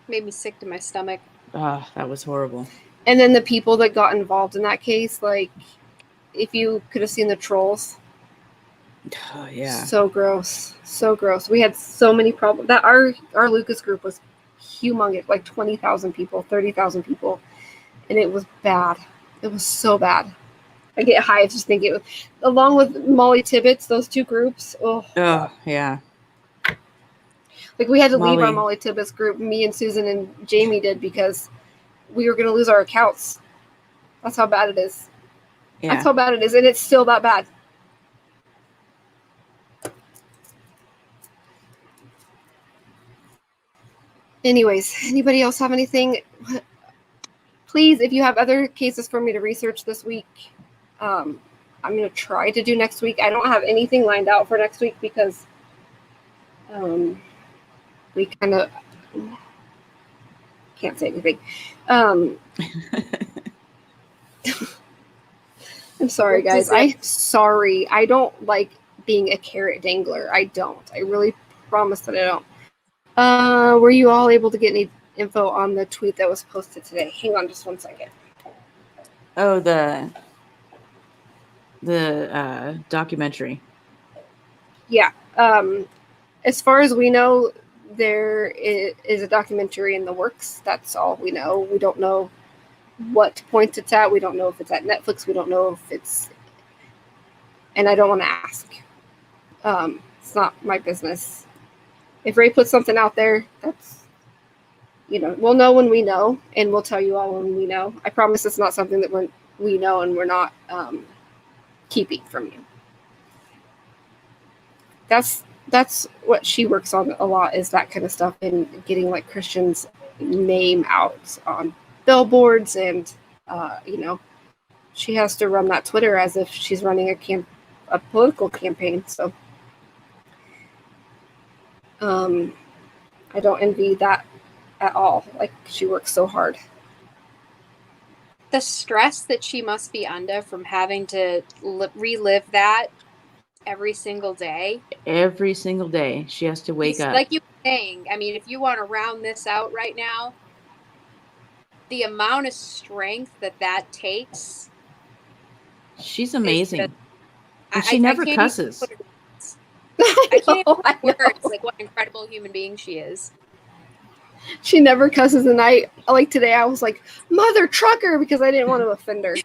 Made me sick to my stomach. Oh, that was horrible. And then the people that got involved in that case, like, if you could have seen the trolls. Oh, yeah. So gross. So gross. We had so many problems. That our Lucas group was humongous, like 20,000 people, 30,000 people. And it was bad. It was so bad. I get high just thinking it was, along with Molly Tibbetts, those two groups. Oh yeah. Like, we had to leave our Molly Tibbetts group. Me and Susan and Jamie did, because we were going to lose our accounts. That's how bad it is. Yeah. That's how bad it is, and it's still that bad. Anyways, anybody else have anything? Please, if you have other cases for me to research this week, I'm going to try to do next week. I don't have anything lined out for next week because we kind of can't say anything. I'm sorry, guys. I'm sorry. I don't like being a carrot dangler. I don't. I really promise that I don't. Were you all able to get any info on the tweet that was posted today? Hang on just 1 second. Oh, the documentary. Yeah. As far as we know, there is a documentary in the works. That's all we know. We don't know what point it's at. We don't know if it's at Netflix. We don't know if it's... And I don't want to ask. It's not my business. If Ray puts something out there, that's... we'll know when we know, and we'll tell you all when we know. I promise it's not something that we know and we're not keeping from you. That's what she works on a lot, is that kind of stuff, and getting like Christian's name out on billboards, and she has to run that Twitter as if she's running a political campaign. So I don't envy that at all. Like, she works so hard. The stress that she must be under from having to relive that every single day. Every single day she has to wake up. Like you were saying, I mean, if you want to round this out right now, the amount of strength that takes. She's amazing. And I she never cusses. I can't even put words like what an incredible human being she is. She never cusses, and today I was like, "Mother trucker," because I didn't want to offend her.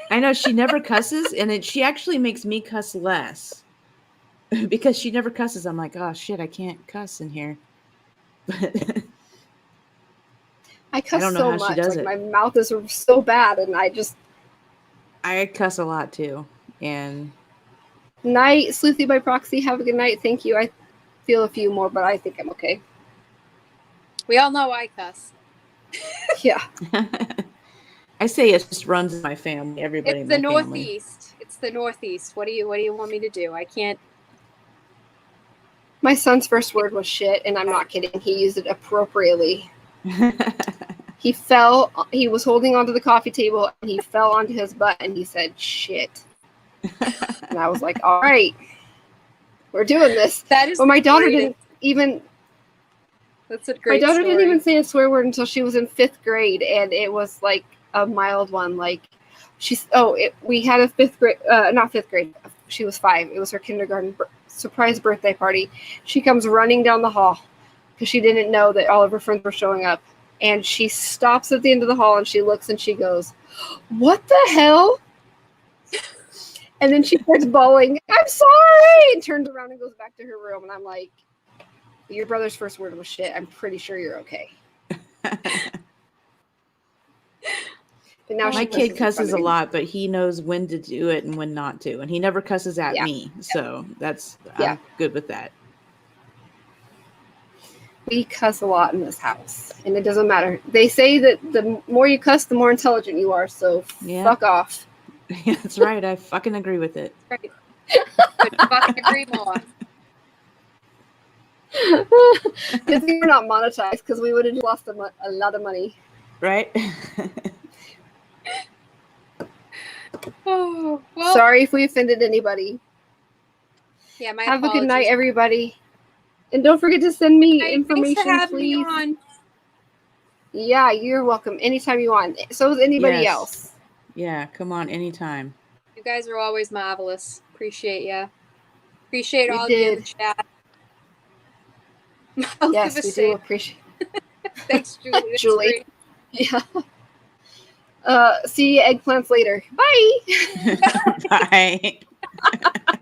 I know, she never cusses, and she actually makes me cuss less because she never cusses. I'm like, oh shit, I can't cuss in here. I cuss I don't know so how much. she does it. My mouth is so bad, and I cuss a lot too. And night, Sleuthy by proxy. Have a good night. Thank you. I feel a few more, but I think I'm okay. We all know I cuss. Yeah. I say it just runs in my family. Everybody. It's the Northeast. It's the Northeast. What do you want me to do? I can't. My son's first word was shit, and I'm not kidding. He used it appropriately. He fell. He was holding onto the coffee table, and he fell onto his butt, and he said shit. And I was like, all right, we're doing this. That is. But my daughter didn't even. That's a great. My daughter story. didn't even say a swear word until she was in 5th grade, and it was like a mild one. Like, we had a 5th grade, not 5th grade. She was 5. It was her kindergarten surprise birthday party. She comes running down the hall because she didn't know that all of her friends were showing up, and she stops at the end of the hall and she looks and she goes, "What the hell?" And then she starts bawling, "I'm sorry," and turns around and goes back to her room. And I'm like, your brother's first word was shit. I'm pretty sure you're okay. But now my kid cusses a lot, but he knows when to do it and when not to. And he never cusses at me. So I'm good with that. We cuss a lot in this house. And it doesn't matter. They say that the more you cuss, the more intelligent you are. So fuck off. Yeah, that's right. I fucking agree with it. Right. Couldn't fucking agree more. Good thing we're not monetized, because we would have lost a lot of money. Right? Oh, well. Sorry if we offended anybody. Yeah, my Have apologies. a good night, everybody. And don't forget to send me information, thanks for having please. me on. Yeah, you're welcome. Anytime you want. So is anybody else. Yeah, come on anytime. You guys are always marvelous. Appreciate ya. Appreciate We all of you in the did. chat. Yes, we do appreciate. Thanks, Julie. That's Julie. great. Yeah. See you eggplants later. Bye. Bye.